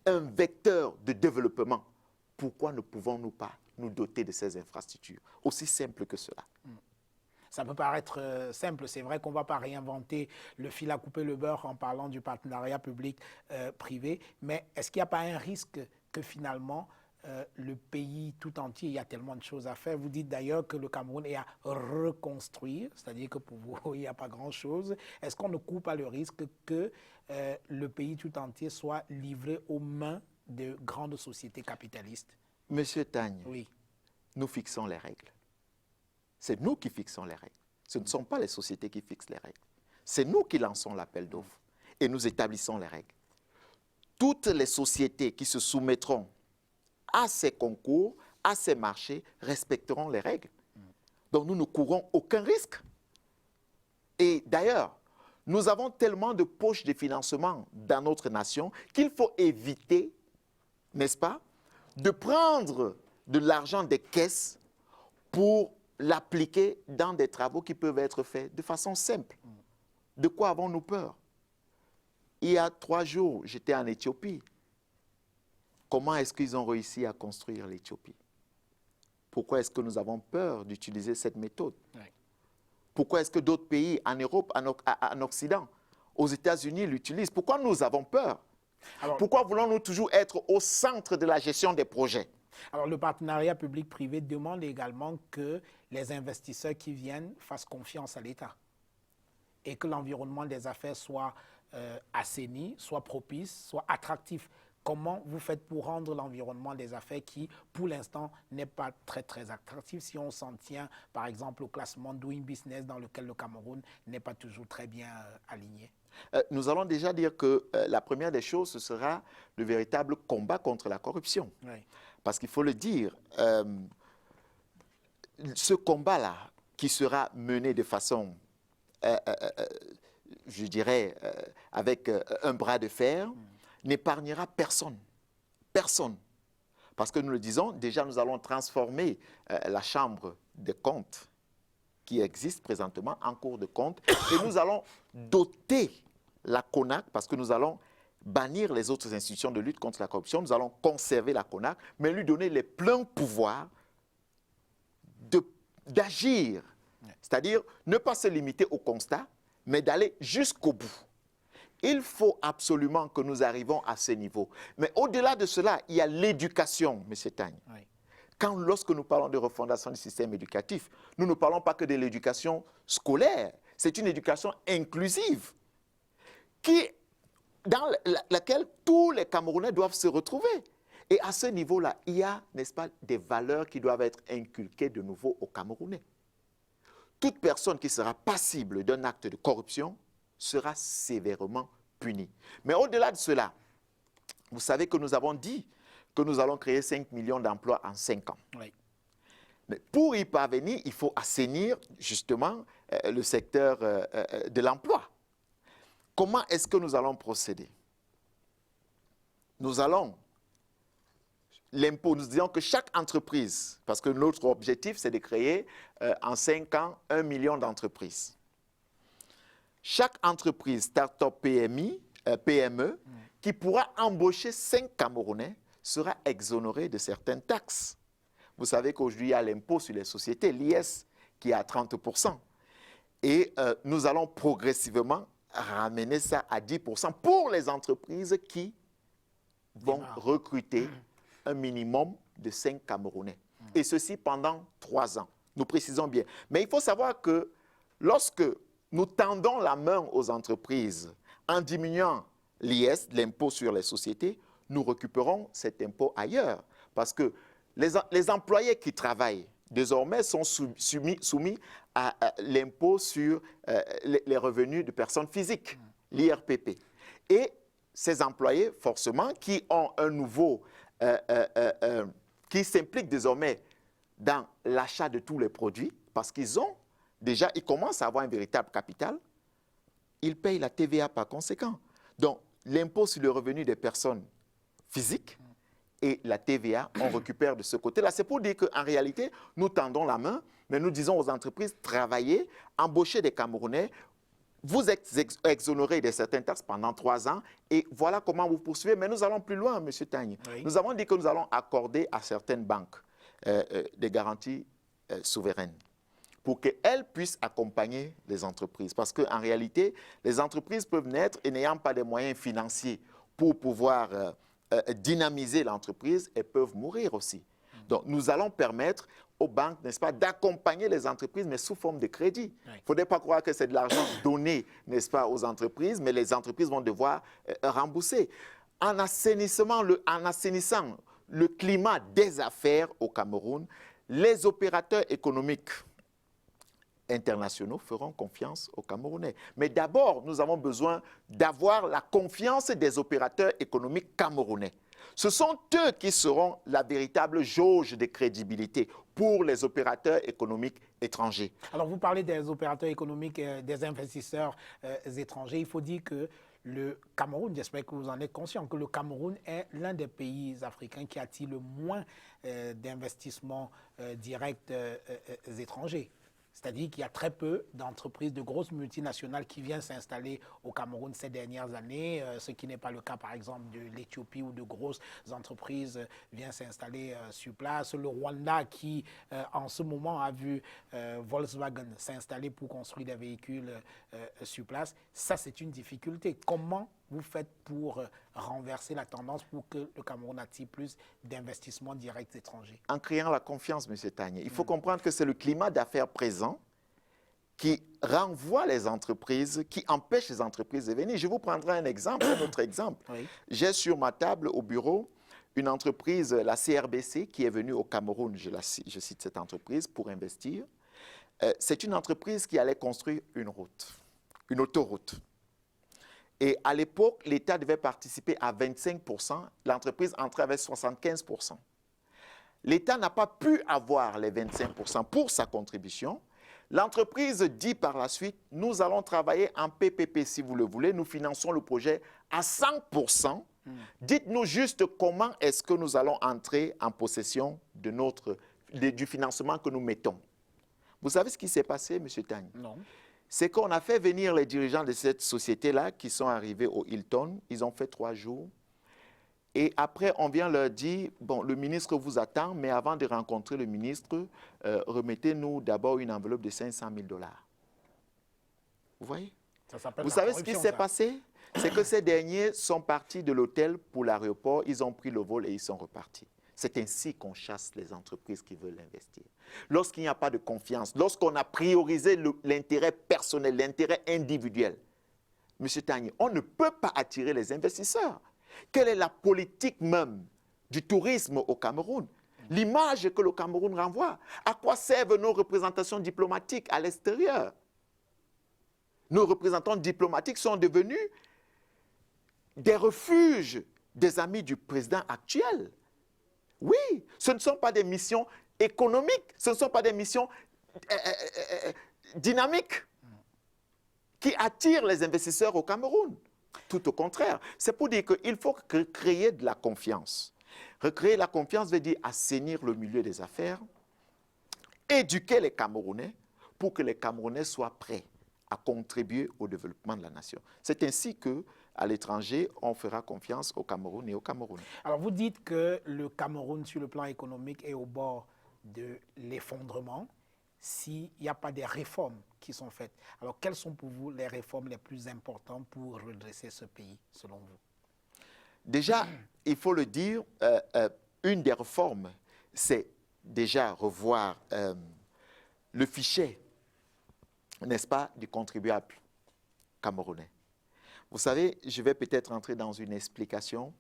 un vecteur de développement, pourquoi ne pouvons-nous pas nous doter de ces infrastructures? Aussi simple que cela. Ça peut paraître simple, c'est vrai qu'on ne va pas réinventer le fil à couper le beurre en parlant du partenariat public-privé, mais est-ce qu'il n'y a pas un risque que finalement le pays tout entier, il y a tellement de choses à faire. Vous dites d'ailleurs que le Cameroun est à reconstruire, c'est-à-dire que pour vous, il n'y a pas grand-chose. Est-ce qu'on ne court pas le risque que le pays tout entier soit livré aux mains de grandes sociétés capitalistes? Monsieur Tagne, oui. Nous fixons les règles. C'est nous qui fixons les règles. Ce ne sont pas les sociétés qui fixent les règles. C'est nous qui lançons l'appel d'offres et nous établissons les règles. Toutes les sociétés qui se soumettront à ces concours, à ces marchés, respecteront les règles. Donc nous ne courons aucun risque. Et d'ailleurs, nous avons tellement de poches de financement dans notre nation qu'il faut éviter, n'est-ce pas, de prendre de l'argent des caisses pour l'appliquer dans des travaux qui peuvent être faits de façon simple. De quoi avons-nous peur? Il y a 3 jours, j'étais en Éthiopie. Comment est-ce qu'ils ont réussi à construire l'Éthiopie? Pourquoi est-ce que nous avons peur d'utiliser cette méthode? Oui. Pourquoi est-ce que d'autres pays en Europe, en Occident, aux États-Unis l'utilisent? Pourquoi nous avons peur? Alors, pourquoi voulons-nous toujours être au centre de la gestion des projets? Alors, le partenariat public-privé demande également que les investisseurs qui viennent fassent confiance à l'État et que l'environnement des affaires soit assaini, soit propice, soit attractif. Comment vous faites pour rendre l'environnement des affaires qui, pour l'instant, n'est pas très attractif si on s'en tient, par exemple, au classement Doing Business dans lequel le Cameroun n'est pas toujours très bien aligné? Nous allons déjà dire que la première des choses, ce sera le véritable combat contre la corruption. Oui. Parce qu'il faut le dire, ce combat-là, qui sera mené de façon, je dirais, avec un bras de fer, n'épargnera personne. Personne. Parce que nous le disons, déjà nous allons transformer la Chambre des comptes qui existe présentement en cours de compte et nous allons doter la CONAC, parce que nous allons bannir les autres institutions de lutte contre la corruption, nous allons conserver la CONAC, mais lui donner les pleins pouvoirs d'agir. C'est-à-dire ne pas se limiter au constat, mais d'aller jusqu'au bout. Il faut absolument que nous arrivions à ce niveau. Mais au-delà de cela, il y a l'éducation, M. Tagne. Oui. Lorsque nous parlons de refondation du système éducatif, nous ne parlons pas que de l'éducation scolaire. C'est une éducation inclusive dans laquelle tous les Camerounais doivent se retrouver. Et à ce niveau-là, il y a, n'est-ce pas, des valeurs qui doivent être inculquées de nouveau aux Camerounais. Toute personne qui sera passible d'un acte de corruption sera sévèrement punie. Mais au-delà de cela, vous savez que nous avons dit que nous allons créer 5 millions d'emplois en 5 ans. Oui. Mais pour y parvenir, il faut assainir justement le secteur de l'emploi. Comment est-ce que nous allons procéder? Nous allons, l'impôt, nous disons que chaque entreprise, parce que notre objectif c'est de créer en 5 ans 1 million d'entreprises. Chaque entreprise, start-up PME, qui pourra embaucher 5 Camerounais sera exonérée de certaines taxes. Vous savez qu'aujourd'hui, il y a l'impôt sur les sociétés, l'IS, qui est à 30%. Et nous allons progressivement ramener ça à 10% pour les entreprises qui vont recruter un minimum de 5 Camerounais. Et ceci pendant 3 ans. Nous précisons bien. Mais il faut savoir que lorsque nous tendons la main aux entreprises en diminuant l'IS, l'impôt sur les sociétés, nous récupérons cet impôt ailleurs. Parce que les employés qui travaillent désormais sont soumis à l'impôt sur les revenus de personnes physiques, l'IRPP. Et ces employés, forcément, qui ont un nouveau, qui s'impliquent désormais dans l'achat de tous les produits, parce qu'ils ont déjà, ils commencent à avoir un véritable capital, ils payent la TVA par conséquent. Donc, l'impôt sur le revenu des personnes physiques et la TVA, on récupère de ce côté-là. C'est pour dire qu'en réalité, nous tendons la main, mais nous disons aux entreprises, travaillez, embauchez des Camerounais, vous exonérez de certaines taxes pendant 3 ans, et voilà comment vous poursuivez. Mais nous allons plus loin, M. Tagne. Oui. Nous avons dit que nous allons accorder à certaines banques des garanties souveraines pour qu'elles puissent accompagner les entreprises. Parce qu'en réalité, les entreprises peuvent naître et n'ayant pas de moyens financiers pour pouvoir dynamiser l'entreprise, elles peuvent mourir aussi. Donc, nous allons permettre aux banques, n'est-ce pas, d'accompagner les entreprises, mais sous forme de crédit. Il ne faudrait pas croire que c'est de l'argent donné, n'est-ce pas, aux entreprises, mais les entreprises vont devoir rembourser. En assaiissant le climat des affaires au Cameroun, les opérateurs économiques internationaux feront confiance aux Camerounais. Mais d'abord, nous avons besoin d'avoir la confiance des opérateurs économiques camerounais. Ce sont eux qui seront la véritable jauge de crédibilité pour les opérateurs économiques étrangers. Alors, vous parlez des opérateurs économiques, des investisseurs étrangers. Il faut dire que le Cameroun, j'espère que vous en êtes conscient, que le Cameroun est l'un des pays africains qui attire le moins d'investissements directs étrangers. C'est-à-dire qu'il y a très peu d'entreprises, de grosses multinationales qui viennent s'installer au Cameroun ces dernières années, ce qui n'est pas le cas, par exemple, de l'Éthiopie où de grosses entreprises viennent s'installer sur place. Le Rwanda qui, en ce moment, a vu Volkswagen s'installer pour construire des véhicules sur place. Ça, c'est une difficulté. Comment vous faites pour renverser la tendance pour que le Cameroun attire plus d'investissements directs étrangers? En créant la confiance, M. Tagne. Il faut comprendre que c'est le climat d'affaires présent qui renvoie les entreprises, qui empêche les entreprises de venir. Je vous prendrai un exemple, un autre exemple. Oui. J'ai sur ma table au bureau une entreprise, la CRBC, qui est venue au Cameroun, je cite cette entreprise, pour investir. C'est une entreprise qui allait construire une route, une autoroute. Et à l'époque, l'État devait participer à 25%, l'entreprise entrait avec 75%. L'État n'a pas pu avoir les 25% pour sa contribution. L'entreprise dit par la suite, nous allons travailler en PPP si vous le voulez, nous finançons le projet à 100%. Dites-nous juste comment est-ce que nous allons entrer en possession de du financement que nous mettons. Vous savez ce qui s'est passé, M. Tagne? Non. C'est qu'on a fait venir les dirigeants de cette société-là qui sont arrivés au Hilton. Ils ont fait 3 jours. Et après, on vient leur dire, bon, le ministre vous attend, mais avant de rencontrer le ministre, remettez-nous d'abord une enveloppe de 500 000 $. Vous voyez? Vous savez ce qui s'est passé? C'est que ces derniers sont partis de l'hôtel pour l'aéroport, ils ont pris le vol et ils sont repartis. C'est ainsi qu'on chasse les entreprises qui veulent investir. Lorsqu'il n'y a pas de confiance, lorsqu'on a priorisé l'intérêt personnel, l'intérêt individuel, M. Tagne, on ne peut pas attirer les investisseurs. Quelle est la politique même du tourisme au Cameroun? L'image que le Cameroun renvoie. À quoi servent nos représentations diplomatiques à l'extérieur? Nos représentants diplomatiques sont devenus des refuges des amis du président actuel. Oui, ce ne sont pas des missions économiques, ce ne sont pas des missions dynamiques qui attirent les investisseurs au Cameroun. Tout au contraire. C'est pour dire qu'il faut créer de la confiance. Recréer la confiance veut dire assainir le milieu des affaires, éduquer les Camerounais pour que les Camerounais soient prêts à contribuer au développement de la nation. C'est ainsi qu'à l'étranger, on fera confiance au Cameroun et au Cameroun. Alors, vous dites que le Cameroun, sur le plan économique, est au bord de l'effondrement. s'il n'y a pas des réformes qui sont faites. Alors, quelles sont pour vous les réformes les plus importantes pour redresser ce pays, selon vous? Déjà, il faut le dire, une des réformes, c'est déjà revoir le fichier, n'est-ce pas, du contribuable camerounais. Vous savez, je vais peut-être entrer dans une explication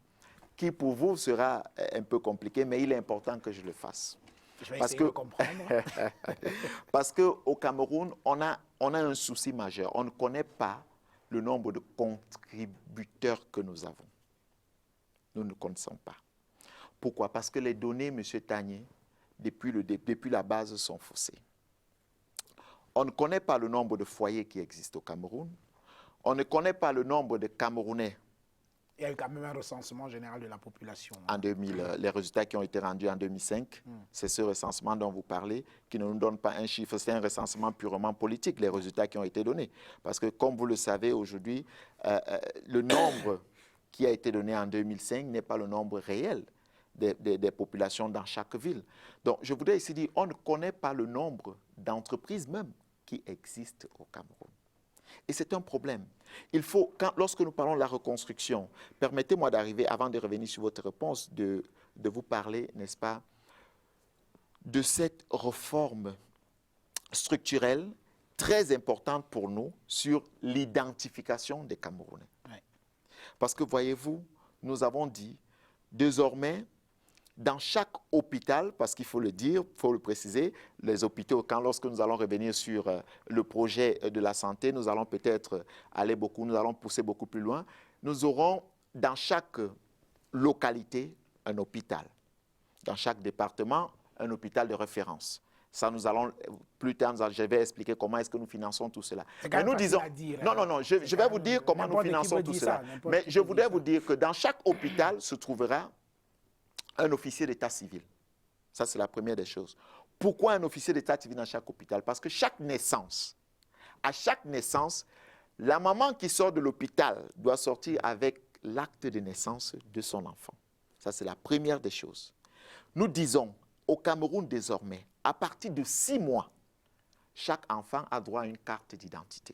qui pour vous sera un peu compliquée, mais il est important que je le fasse. Je vais essayer de comprendre. Parce qu'au Cameroun, on a un souci majeur. On ne connaît pas le nombre de contributeurs que nous avons. Nous ne connaissons pas. Pourquoi? Parce que les données, M. Tagné, depuis la base, sont faussées. On ne connaît pas le nombre de foyers qui existent au Cameroun. On ne connaît pas le nombre de Camerounais. Il y a eu quand même un recensement général de la population. En 2000, les résultats qui ont été rendus en 2005, c'est ce recensement dont vous parlez, qui ne nous donne pas un chiffre, c'est un recensement purement politique, les résultats qui ont été donnés. Parce que, comme vous le savez aujourd'hui, le nombre qui a été donné en 2005 n'est pas le nombre réel des populations dans chaque ville. Donc, je voudrais ici dire, on ne connaît pas le nombre d'entreprises même qui existent au Cameroun. Et c'est un problème. Il faut, lorsque nous parlons de la reconstruction, permettez-moi d'arriver, avant de revenir sur votre réponse, de vous parler, n'est-ce pas, de cette réforme structurelle très importante pour nous sur l'identification des Camerounais. Ouais. Parce que, voyez-vous, nous avons dit, désormais, dans chaque hôpital, parce qu'il faut le dire, il faut le préciser, les hôpitaux, lorsque nous allons revenir sur le projet de la santé, nous allons peut-être nous allons pousser beaucoup plus loin. Nous aurons dans chaque localité un hôpital. Dans chaque département, un hôpital de référence. Ça, nous allons, plus tard, je vais expliquer comment est-ce que nous finançons tout cela. Mais nous disons, à dire, non, je vais vous dire comment nous finançons tout cela. Mais je voudrais vous dire que dans chaque hôpital se trouvera un officier d'état civil. Ça, c'est la première des choses. Pourquoi un officier d'état civil dans chaque hôpital? Parce que à chaque naissance, la maman qui sort de l'hôpital doit sortir avec l'acte de naissance de son enfant. Ça, c'est la première des choses. Nous disons, au Cameroun désormais, à partir de 6 mois, chaque enfant a droit à une carte d'identité.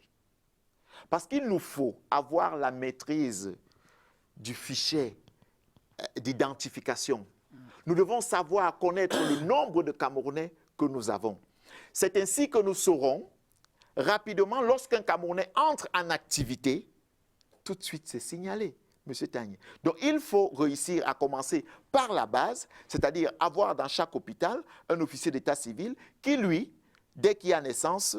Parce qu'il nous faut avoir la maîtrise du fichier d'identification. Nous devons savoir connaître le nombre de Camerounais que nous avons. C'est ainsi que nous saurons rapidement, lorsqu'un Camerounais entre en activité, tout de suite c'est signalé, M. Tagné. Donc il faut réussir à commencer par la base, c'est-à-dire avoir dans chaque hôpital un officier d'état civil qui, lui, dès qu'il y a naissance,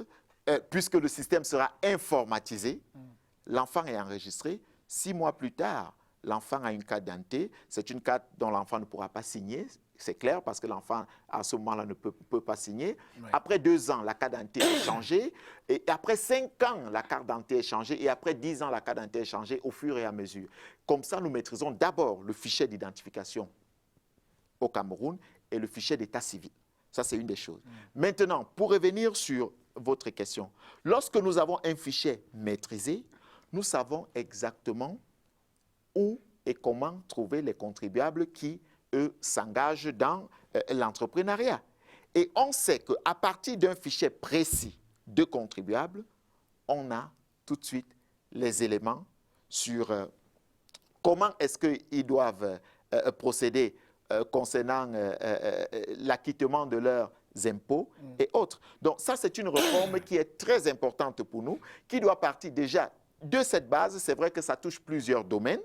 puisque le système sera informatisé, l'enfant est enregistré, 6 mois plus tard, l'enfant a une carte d'identité, c'est une carte dont l'enfant ne pourra pas signer, c'est clair, parce que l'enfant, à ce moment-là, ne peut pas signer. Oui. Après 2 ans, la carte d'identité est changée, et après 5 ans, la carte d'identité est changée, et après 10 ans, la carte d'identité est changée au fur et à mesure. Comme ça, nous maîtrisons d'abord le fichier d'identification au Cameroun et le fichier d'état civil. Ça, c'est une des choses. Maintenant, pour revenir sur votre question, lorsque nous avons un fichier maîtrisé, nous savons exactement où et comment trouver les contribuables qui, eux, s'engagent dans l'entrepreneuriat. Et on sait qu'à partir d'un fichier précis de contribuables, on a tout de suite les éléments sur comment est-ce qu'ils doivent procéder concernant l'acquittement de leurs impôts et autres. Donc ça, c'est une réforme qui est très importante pour nous, qui doit partir déjà de cette base. C'est vrai que ça touche plusieurs domaines.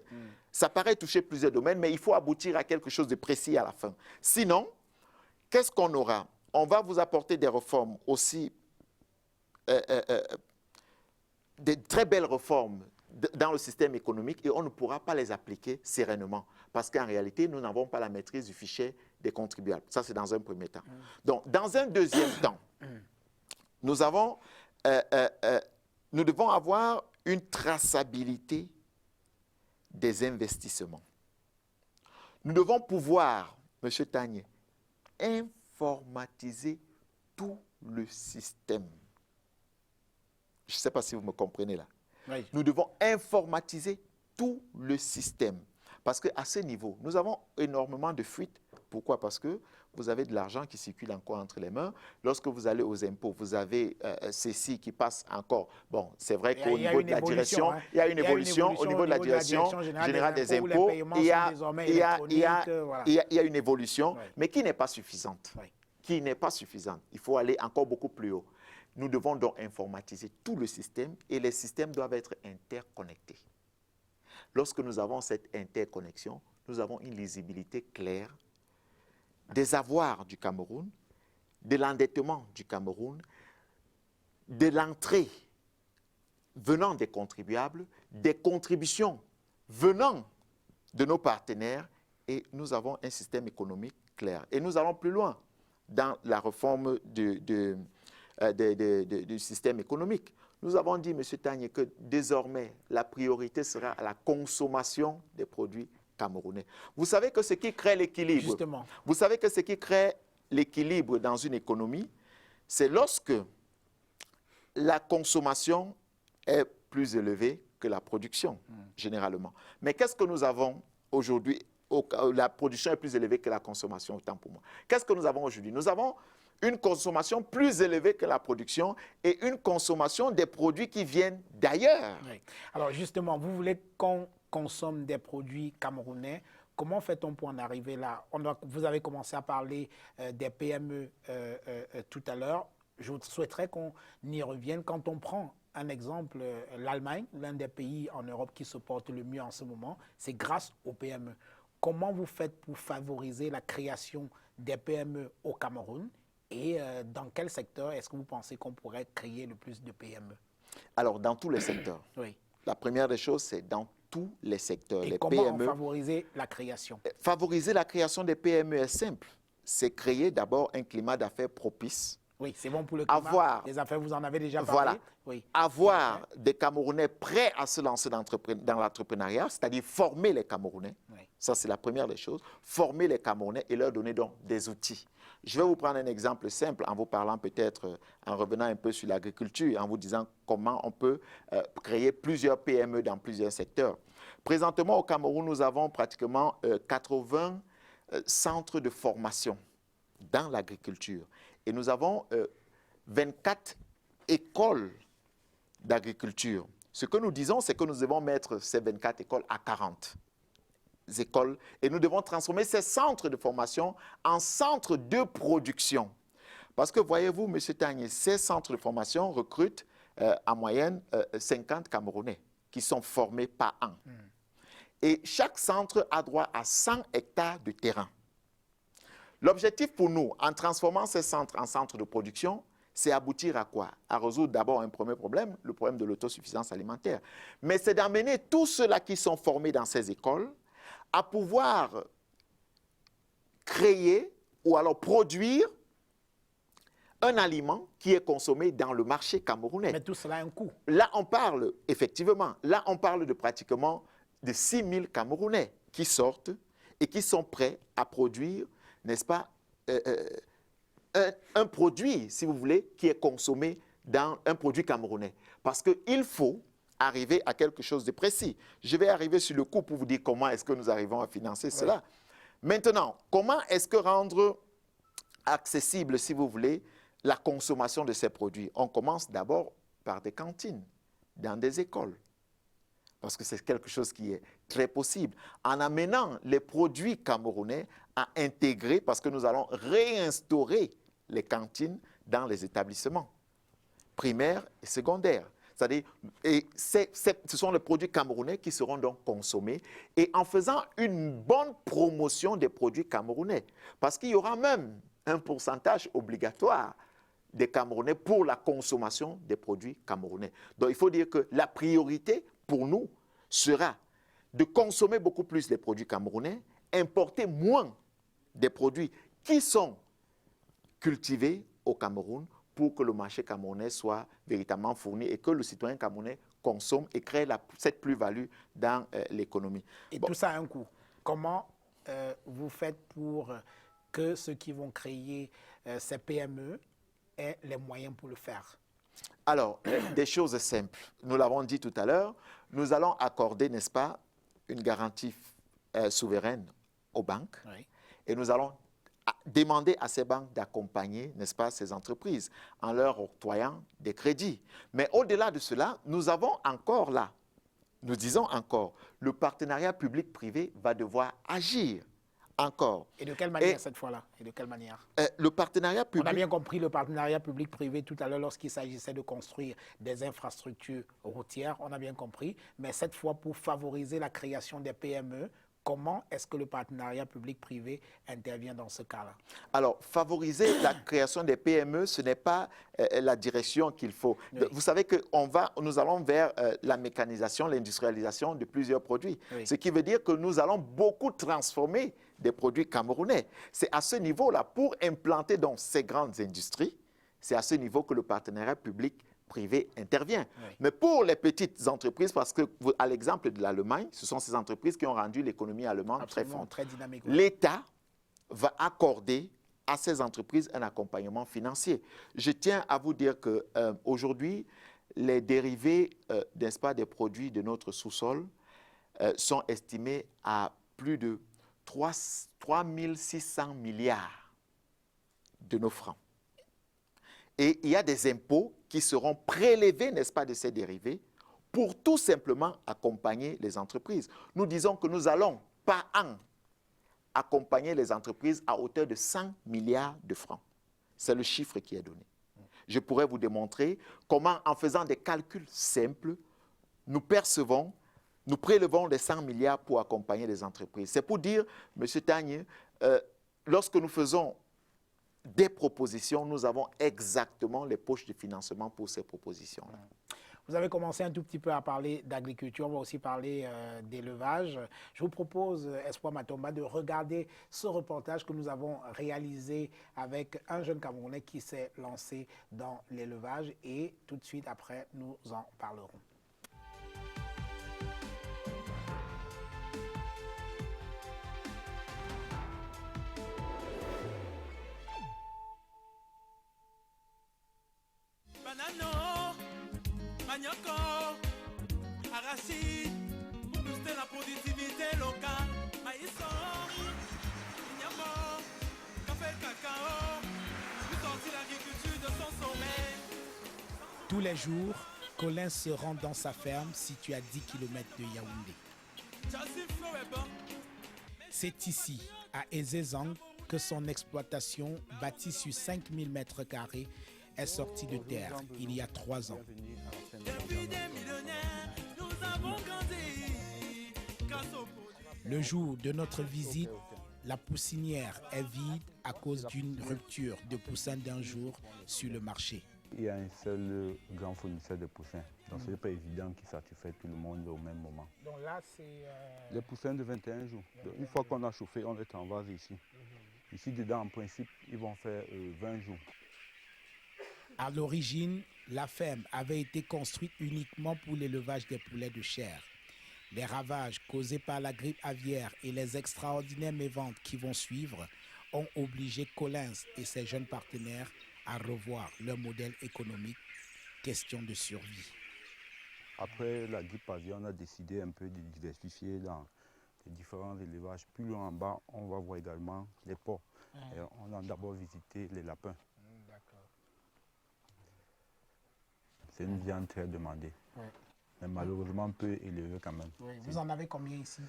Ça paraît toucher plusieurs domaines, mais il faut aboutir à quelque chose de précis à la fin. Sinon, qu'est-ce qu'on aura? On va vous apporter des réformes aussi, des très belles réformes dans le système économique, et on ne pourra pas les appliquer sereinement. Parce qu'en réalité, nous n'avons pas la maîtrise du fichier des contribuables. Ça, c'est dans un premier temps. Donc, dans un deuxième temps, nous devons avoir une traçabilité des investissements. Nous devons pouvoir, M. Tagné, informatiser tout le système. Je ne sais pas si vous me comprenez là. Oui. Nous devons informatiser tout le système. Parce qu'à ce niveau, nous avons énormément de fuites Pourquoi? Parce que vous avez de l'argent qui circule encore entre les mains. Lorsque vous allez aux impôts, vous avez ceci qui passe encore. Bon, c'est vrai qu'au niveau de la direction, il y a une évolution au niveau de la direction générale des impôts. Il y a une évolution, mais qui n'est pas suffisante. Qui n'est pas suffisante. Il faut aller encore beaucoup plus haut. Nous devons donc informatiser tout le système et les systèmes doivent être interconnectés. Lorsque nous avons cette interconnexion, nous avons une lisibilité claire des avoirs du Cameroun, de l'endettement du Cameroun, de l'entrée venant des contribuables, des contributions venant de nos partenaires, et nous avons un système économique clair. Et nous allons plus loin dans la réforme du système économique. Nous avons dit, M. Tagne, que désormais, la priorité sera à la consommation des produits camerounais. Vous savez que ce qui crée l'équilibre, justement, vous savez que ce qui crée l'équilibre dans une économie, c'est lorsque la consommation est plus élevée que la production, généralement. Mais qu'est-ce que nous avons aujourd'hui? La production est plus élevée que la consommation, autant pour moi. Qu'est-ce que nous avons aujourd'hui? Nous avons une consommation plus élevée que la production et une consommation des produits qui viennent d'ailleurs. Oui. Alors justement, vous voulez qu'on consomme des produits camerounais. Comment fait-on pour en arriver là? Vous avez commencé à parler des PME tout à l'heure. Je souhaiterais qu'on y revienne. Quand on prend un exemple, l'Allemagne, l'un des pays en Europe qui se porte le mieux en ce moment, c'est grâce aux PME. Comment vous faites pour favoriser la création des PME au Cameroun? Et dans quel secteur est-ce que vous pensez qu'on pourrait créer le plus de PME? Alors, dans tous les secteurs. Oui. La première des choses, c'est dans tous les secteurs. Et les comment PME, favoriser la création? Favoriser la création des PME est simple. C'est créer d'abord un climat d'affaires propice. Oui, c'est bon pour le climat. Les affaires, vous en avez déjà parlé. Voilà. Oui. Avoir des Camerounais prêts à se lancer dans l'entrepreneuriat, c'est-à-dire former les Camerounais. Oui. Ça, c'est la première des choses. Former les Camerounais et leur donner donc des outils. Je vais vous prendre un exemple simple en vous parlant peut-être, en revenant un peu sur l'agriculture, en vous disant comment on peut créer plusieurs PME dans plusieurs secteurs. Présentement, au Cameroun, nous avons pratiquement 80 centres de formation dans l'agriculture. Et nous avons 24 écoles d'agriculture. Ce que nous disons, c'est que nous devons mettre ces 24 écoles à 40 écoles et nous devons transformer ces centres de formation en centres de production. Parce que, voyez-vous, M. Tagne, ces centres de formation recrutent en moyenne 50 Camerounais qui sont formés par an. Et chaque centre a droit à 100 hectares de terrain. L'objectif pour nous, en transformant ces centres en centres de production, c'est aboutir à quoi? À résoudre d'abord un premier problème, le problème de l'autosuffisance alimentaire. Mais c'est d'amener tous ceux-là qui sont formés dans ces écoles à pouvoir créer ou alors produire un aliment qui est consommé dans le marché camerounais. Mais tout cela a un coût. Là, on parle, effectivement, là, on parle de pratiquement de 6 000 Camerounais qui sortent et qui sont prêts à produire, n'est-ce pas, un produit, si vous voulez, qui est consommé dans un produit camerounais. Parce qu'il faut arriver à quelque chose de précis. Je vais arriver sur le coût pour vous dire comment est-ce que nous arrivons à financer cela. Maintenant, comment est-ce que rendre accessible, si vous voulez, la consommation de ces produits? On commence d'abord par des cantines, dans des écoles. Parce que c'est quelque chose qui est très possible. En amenant les produits camerounais à intégrer, parce que nous allons réinstaurer les cantines dans les établissements primaires et secondaires. C'est-à-dire, ce sont les produits camerounais qui seront donc consommés et en faisant une bonne promotion des produits camerounais. Parce qu'il y aura même un pourcentage obligatoire des Camerounais pour la consommation des produits camerounais. Donc, il faut dire que la priorité pour nous sera de consommer beaucoup plus les produits camerounais, importer moins des produits qui sont cultivés au Cameroun pour que le marché camerounais soit véritablement fourni et que le citoyen camerounais consomme et crée cette plus-value dans l'économie. Et tout ça a un coût. Comment vous faites pour que ceux qui vont créer ces PME aient les moyens pour le faire? Alors, des choses simples. Nous l'avons dit tout à l'heure, nous allons accorder, n'est-ce pas, une garantie souveraine aux banques. Oui. et nous allons demander à ces banques d'accompagner, n'est-ce pas, ces entreprises en leur octroyant des crédits. Mais au-delà de cela, nous avons encore là, nous disons encore, le partenariat public-privé va devoir agir encore. Et de quelle manière cette fois-là? Et de quelle manière? Le partenariat public... On a bien compris le partenariat public-privé tout à l'heure lorsqu'il s'agissait de construire des infrastructures routières, on a bien compris. Mais cette fois, pour favoriser la création des PME, comment est-ce que le partenariat public-privé intervient dans ce cas-là? Alors, favoriser la création des PME, ce n'est pas la direction qu'il faut. Oui. Vous savez que nous allons vers la mécanisation, l'industrialisation de plusieurs produits. Oui. Ce qui veut dire que nous allons beaucoup transformer des produits camerounais. C'est à ce niveau-là, pour implanter dans ces grandes industries, c'est à ce niveau que le partenariat public-privé intervient. Oui. Mais pour les petites entreprises, parce que à l'exemple de l'Allemagne, ce sont ces entreprises qui ont rendu l'économie allemande très Absolument, forte. très dynamique. Oui. L'État va accorder à ces entreprises un accompagnement financier. Je tiens à vous dire qu'aujourd'hui, les dérivés, n'est-ce pas, des produits de notre sous-sol sont estimés à plus de 3 600 milliards de nos francs. Et il y a des impôts qui seront prélevés, n'est-ce pas, de ces dérivés pour tout simplement accompagner les entreprises. Nous disons que nous allons, par an, accompagner les entreprises à hauteur de 100 milliards de francs. C'est le chiffre qui est donné. Je pourrais vous démontrer comment, en faisant des calculs simples, nous prélevons les 100 milliards pour accompagner les entreprises. C'est pour dire, M. Tagne, lorsque nous faisons des propositions, nous avons exactement les poches de financement pour ces propositions-là. Vous avez commencé un tout petit peu à parler d'agriculture, on va aussi parler d'élevage. Je vous propose, Espoir Matomba, de regarder ce reportage que nous avons réalisé avec un jeune Camerounais qui s'est lancé dans l'élevage et tout de suite après, nous en parlerons. Banano, manioco, arachide, pour booster la productivité locale. Maïs, ignamo, café, cacao, pour sortir l'agriculture de son sommeil. Tous les jours, Colin se rend dans sa ferme située à 10 km de Yaoundé. C'est ici, à Ezezang, que son exploitation, bâtie sur 5000 m², est sortie de terre il y a 3 ans. Depuis des millionnaires, nous avons grandi. Grâce au Le jour de notre visite, la poussinière est vide à cause d'une rupture de poussins d'un jour sur le marché. Il y a un seul grand fournisseur de poussins, donc ce n'est pas évident qu'il satisfait tout le monde au même moment. Donc là, c'est... Les poussins de 21 jours. Donc, une fois qu'on a chauffé, on les envase ici. Ici dedans, en principe, ils vont faire 20 jours. À l'origine, la ferme avait été construite uniquement pour l'élevage des poulets de chair. Les ravages causés par la grippe aviaire et les extraordinaires méventes qui vont suivre ont obligé Collins et ses jeunes partenaires à revoir leur modèle économique, question de survie. Après la grippe aviaire, on a décidé un peu de diversifier dans les différents élevages. Plus loin en bas, on va voir également les porcs. Et on a d'abord visité les lapins. C'est une viande très demandée, mais malheureusement peu élevée quand même. Oui. Vous en avez combien ici?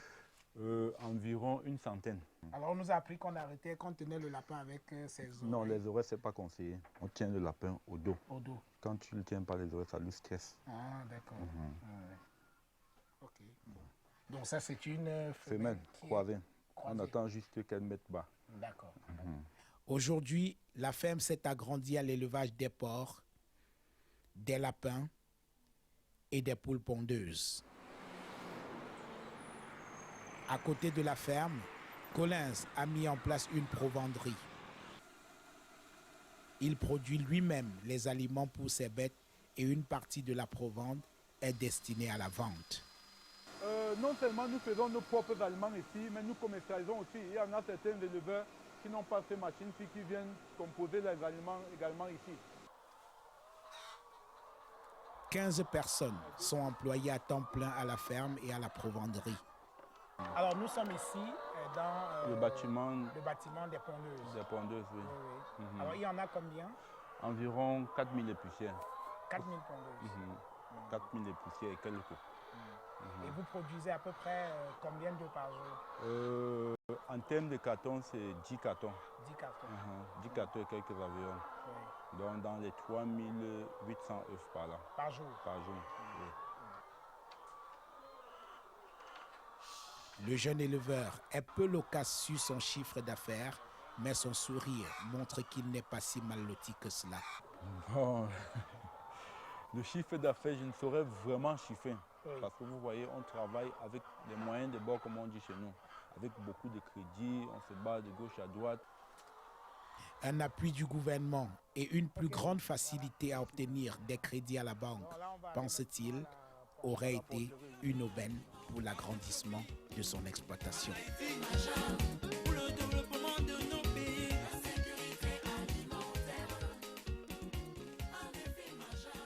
Environ une centaine. Alors on nous a appris qu'on arrêtait, qu'on tenait le lapin avec ses oreilles. Non, les oreilles, ce n'est pas conseillé. On tient le lapin au dos. Au dos. Quand tu ne le tiens pas les oreilles, ça lui stresse. Ah, d'accord. Ok. Bon. Donc ça, c'est une Femelle, croisée. On attend juste qu'elle mette bas. D'accord. Aujourd'hui, la ferme s'est agrandie à l'élevage des porcs, des lapins et des poules pondeuses. À côté de la ferme, Collins a mis en place une provanderie. Il produit lui-même les aliments pour ses bêtes et une partie de la provende est destinée à la vente. Non seulement nous faisons nos propres aliments ici, mais nous commercialisons aussi. Il y en a certains éleveurs qui n'ont pas ces machines puis qui viennent composer les aliments également ici. 15 personnes sont employées à temps plein à la ferme et à la provanderie. Alors, nous sommes ici dans Le bâtiment le bâtiment des pondeuses. des pondeuses, oui. Oui, oui. Alors, il y en a combien? Environ 4000 épicières. 4000 pondeuses. 4000 épicières et quelques. Et vous produisez à peu près combien d'œufs par jour? En termes de cartons, c'est 10 cartons. 10 cartons. 10 cartons et quelques avions. Oui. Donc dans les 3800 œufs par là. Par jour. Par jour. Oui. Le jeune éleveur est peu loquace sur son chiffre d'affaires, mais son sourire montre qu'il n'est pas si mal loti que cela. Bon, le chiffre d'affaires, je ne saurais vraiment chiffrer. Oui. Parce que vous voyez, on travaille avec les moyens de bord, comme on dit chez nous. Avec beaucoup de crédits, on se bat de gauche à droite. Un appui du gouvernement et une plus grande facilité à obtenir des crédits à la banque, pense-t-il, aurait été une aubaine pour l'agrandissement de son exploitation. Pour le développement de nos pays. La sécurité alimentaire. Un défi majeur.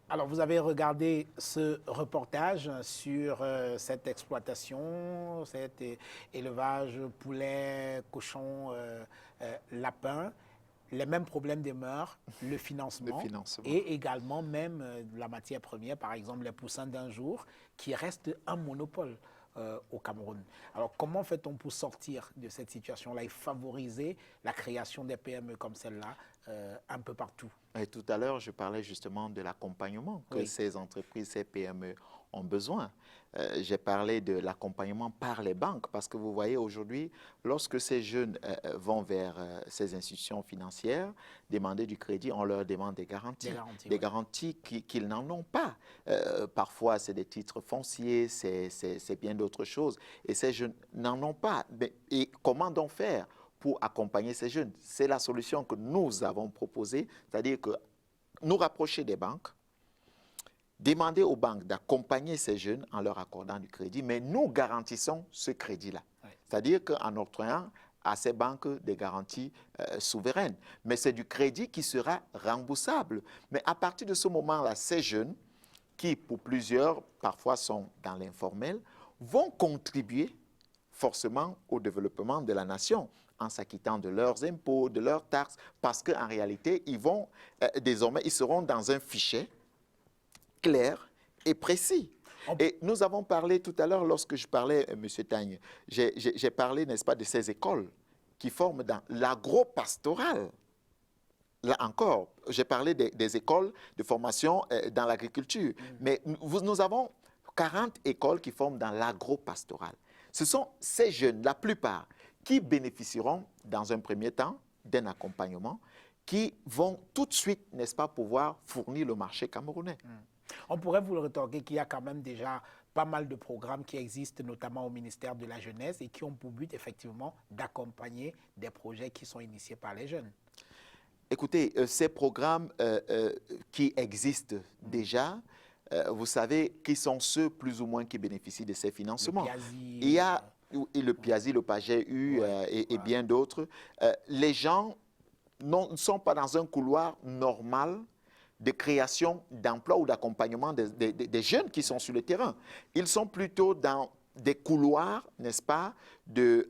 Alors, vous avez regardé ce reportage sur cette exploitation, cet élevage poulet, cochon, lapin. Les mêmes problèmes demeurent, le financement, et également même la matière première, par exemple les poussins d'un jour, qui reste un monopole au Cameroun. Alors, comment fait-on pour sortir de cette situation-là et favoriser la création des PME comme celle-là un peu partout? Et tout à l'heure, je parlais justement de l'accompagnement que Oui. ces entreprises, ces PME ont besoin. J'ai parlé de l'accompagnement par les banques parce que vous voyez aujourd'hui, lorsque ces jeunes vont vers ces institutions financières, demander du crédit, on leur demande des garanties. Des garanties qu'ils n'en ont pas. Parfois, c'est des titres fonciers, c'est bien d'autres choses. Et ces jeunes n'en ont pas. Et comment donc faire pour accompagner ces jeunes? C'est la solution que nous avons proposée, c'est-à-dire que nous rapprocher des banques, demander aux banques d'accompagner ces jeunes en leur accordant du crédit, mais nous garantissons ce crédit-là. Oui. C'est-à-dire qu'en octroyant à ces banques des garanties souveraines. Mais c'est du crédit qui sera remboursable. Mais à partir de ce moment-là, ces jeunes, qui pour plusieurs parfois sont dans l'informel, vont contribuer forcément au développement de la nation en s'acquittant de leurs impôts, de leurs taxes, parce qu'en réalité, ils vont désormais, ils seront dans un fichier clair et précis. Et nous avons parlé tout à l'heure, lorsque je parlais, M. Tagne, j'ai parlé, n'est-ce pas, de ces écoles qui forment dans l'agro-pastoral. Là encore, j'ai parlé des écoles de formation dans l'agriculture. Mais nous avons 40 écoles qui forment dans l'agro-pastoral. Ce sont ces jeunes, la plupart, qui bénéficieront dans un premier temps d'un accompagnement, qui vont tout de suite, n'est-ce pas, pouvoir fournir le marché camerounais. On pourrait vous le rétorquer qu'il y a quand même déjà pas mal de programmes qui existent, notamment au ministère de la Jeunesse, et qui ont pour but effectivement d'accompagner des projets qui sont initiés par les jeunes. Écoutez, ces programmes qui existent déjà, vous savez, qui sont ceux plus ou moins qui bénéficient de ces financements. Il y a le PIAZI, le PAGEU et bien d'autres. Les gens ne sont pas dans un couloir normal de création d'emplois ou d'accompagnement des jeunes qui sont sur le terrain. Ils sont plutôt dans des couloirs, n'est-ce pas, de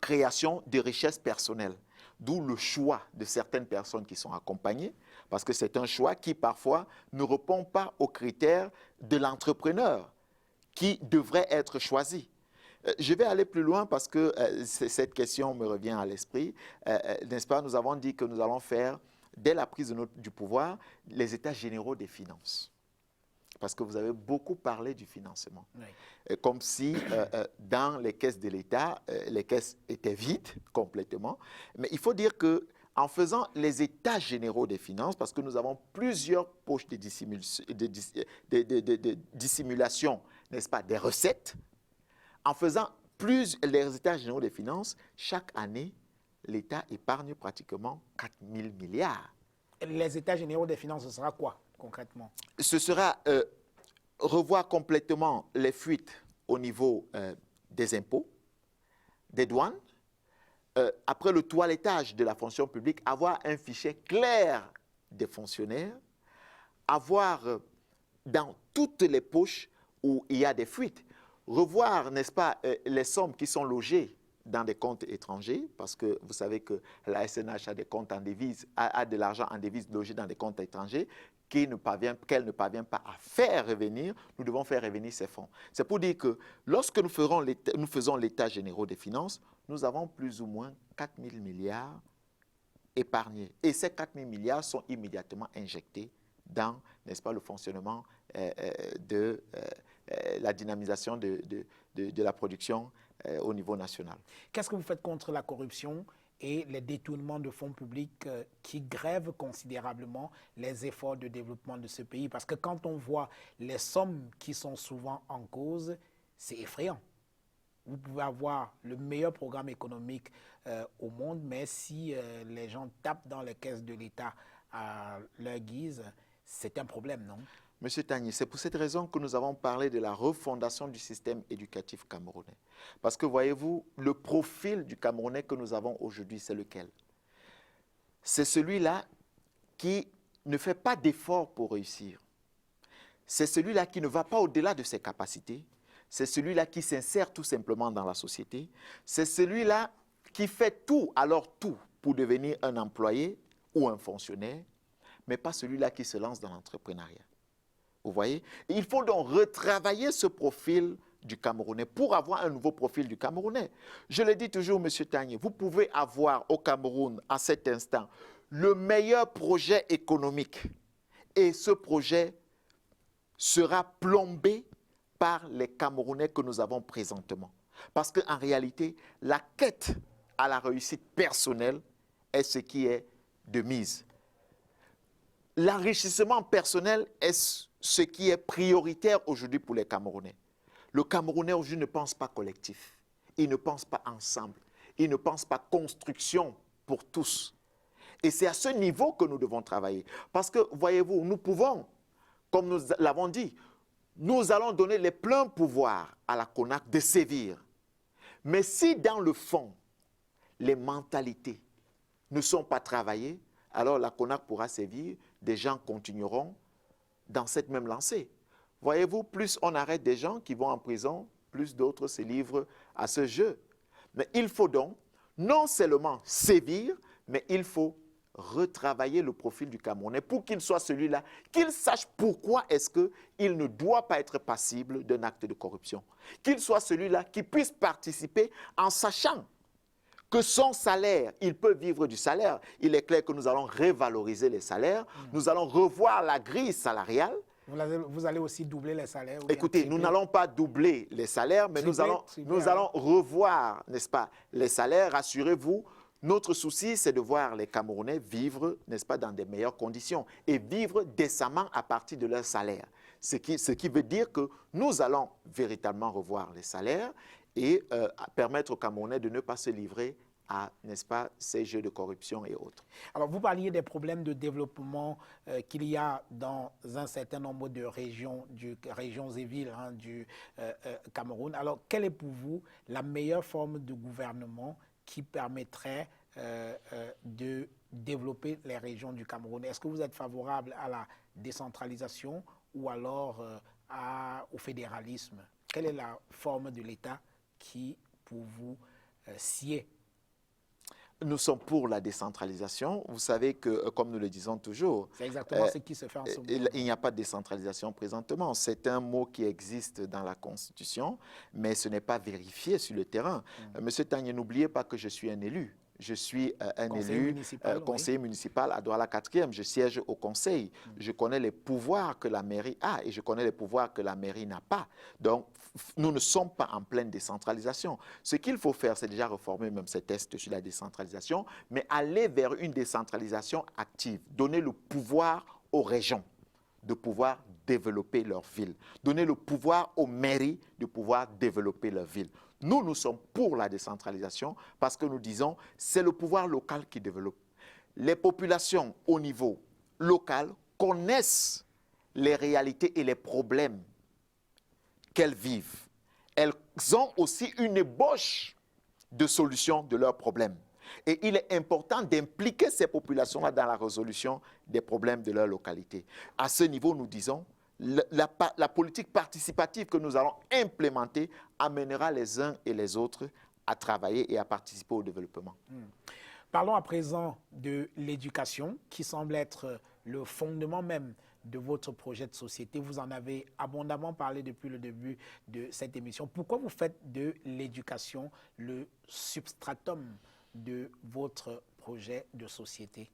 création de richesses personnelles. D'où le choix de certaines personnes qui sont accompagnées, parce que c'est un choix qui parfois ne répond pas aux critères de l'entrepreneur qui devrait être choisi. Je vais aller plus loin parce que cette question me revient à l'esprit. N'est-ce pas, nous avons dit que nous allons faire, dès la prise du pouvoir, les états généraux des finances. Parce que vous avez beaucoup parlé du financement. Oui. Comme si dans les caisses de l'État, les caisses étaient vides complètement. Mais il faut dire qu'en faisant les états généraux des finances, parce que nous avons plusieurs poches de dissimulation, n'est-ce pas, des recettes, en faisant les états généraux des finances, chaque année, l'État épargne pratiquement 4 000 milliards. Les états généraux des finances, ce sera quoi concrètement? Ce sera revoir complètement les fuites au niveau des impôts, des douanes, après le toilettage de la fonction publique, avoir un fichier clair des fonctionnaires, avoir dans toutes les poches où il y a des fuites, revoir, n'est-ce pas, les sommes qui sont logées dans des comptes étrangers, parce que vous savez que la SNH a des comptes en devises, a de l'argent en devises logé dans des comptes étrangers, qu'elle ne parvient pas à faire revenir. Nous devons faire revenir ces fonds. C'est pour dire que lorsque nous faisons l'état général des finances, nous avons plus ou moins 4 000 milliards épargnés. Et ces 4 000 milliards sont immédiatement injectés dans, n'est-ce pas, le fonctionnement de la dynamisation de la production au niveau national. Qu'est-ce que vous faites contre la corruption et les détournements de fonds publics qui grèvent considérablement les efforts de développement de ce pays? Parce que quand on voit les sommes qui sont souvent en cause, c'est effrayant. Vous pouvez avoir le meilleur programme économique au monde, mais si les gens tapent dans les caisses de l'État à leur guise, c'est un problème, non? Monsieur Tagny, c'est pour cette raison que nous avons parlé de la refondation du système éducatif camerounais. Parce que voyez-vous, le profil du Camerounais que nous avons aujourd'hui, c'est lequel? C'est celui-là qui ne fait pas d'efforts pour réussir. C'est celui-là qui ne va pas au-delà de ses capacités. C'est celui-là qui s'insère tout simplement dans la société. C'est celui-là qui fait tout, alors tout, pour devenir un employé ou un fonctionnaire, mais pas celui-là qui se lance dans l'entrepreneuriat. Vous voyez? Et il faut donc retravailler ce profil du Camerounais pour avoir un nouveau profil du Camerounais. Je le dis toujours, M. Tagny, vous pouvez avoir au Cameroun, à cet instant, le meilleur projet économique. Et ce projet sera plombé par les Camerounais que nous avons présentement. Parce qu'en réalité, la quête à la réussite personnelle est ce qui est de mise. L'enrichissement personnel est ce qui est prioritaire aujourd'hui pour les Camerounais. Le Camerounais aujourd'hui ne pense pas collectif, il ne pense pas ensemble, il ne pense pas construction pour tous. Et c'est à ce niveau que nous devons travailler. Parce que, voyez-vous, nous pouvons, comme nous l'avons dit, nous allons donner les pleins pouvoirs à la CONAC de sévir. Mais si dans le fond, les mentalités ne sont pas travaillées, alors la CONAC pourra sévir, des gens continueront dans cette même lancée. Voyez-vous, plus on arrête des gens qui vont en prison, plus d'autres se livrent à ce jeu. Mais il faut donc non seulement sévir, mais il faut retravailler le profil du Camerounais pour qu'il soit celui-là, qu'il sache pourquoi est-ce qu'il ne doit pas être passible d'un acte de corruption. Qu'il soit celui-là qui puisse participer en sachant que son salaire, il peut vivre du salaire. Il est clair que nous allons revaloriser les salaires, nous allons revoir la grille salariale. Vous allez aussi doubler les salaires? Écoutez, nous n'allons pas doubler les salaires, mais nous allons revoir, n'est-ce pas, les salaires. Rassurez-vous, notre souci, c'est de voir les Camerounais vivre, n'est-ce pas, dans des meilleures conditions et vivre décemment à partir de leur salaire. Ce qui veut dire que nous allons véritablement revoir les salaires et permettre aux Camerounais de ne pas se livrer à, n'est-ce pas, ces jeux de corruption et autres. Alors, vous parliez des problèmes de développement qu'il y a dans un certain nombre de régions et villes du Cameroun. Alors, quelle est pour vous la meilleure forme de gouvernement qui permettrait de développer les régions du Cameroun? Est-ce que vous êtes favorable à la décentralisation ou alors au fédéralisme? Quelle est la forme de l'État qui, pour vous, sied? Nous sommes pour la décentralisation. Vous savez que, comme nous le disons toujours, c'est exactement ce qui se fait en ce moment. Il n'y a pas de décentralisation présentement. C'est un mot qui existe dans la Constitution, mais ce n'est pas vérifié sur le terrain. Monsieur Tagny, n'oubliez pas que je suis un élu. Je suis un conseiller municipal à Douala 4e. Je siège au conseil. Je connais les pouvoirs que la mairie a et je connais les pouvoirs que la mairie n'a pas. Donc, nous ne sommes pas en pleine décentralisation. Ce qu'il faut faire, c'est déjà reformer même ces tests sur la décentralisation, mais aller vers une décentralisation active. Donner le pouvoir aux régions de pouvoir développer leur ville. Donner le pouvoir aux mairies de pouvoir développer leur ville. Nous sommes pour la décentralisation parce que nous disons c'est le pouvoir local qui développe. Les populations au niveau local connaissent les réalités et les problèmes qu'elles vivent. elles ont aussi une ébauche de solutions de leurs problèmes. Et il est important d'impliquer ces populations-là dans la résolution des problèmes de leur localité. À ce niveau, nous disons, la politique participative que nous allons implémenter amènera les uns et les autres à travailler et à participer au développement. Parlons à présent de l'éducation, qui semble être le fondement même de votre projet de société. Vous en avez abondamment parlé depuis le début de cette émission. Pourquoi vous faites de l'éducation le substratum de votre projet de société?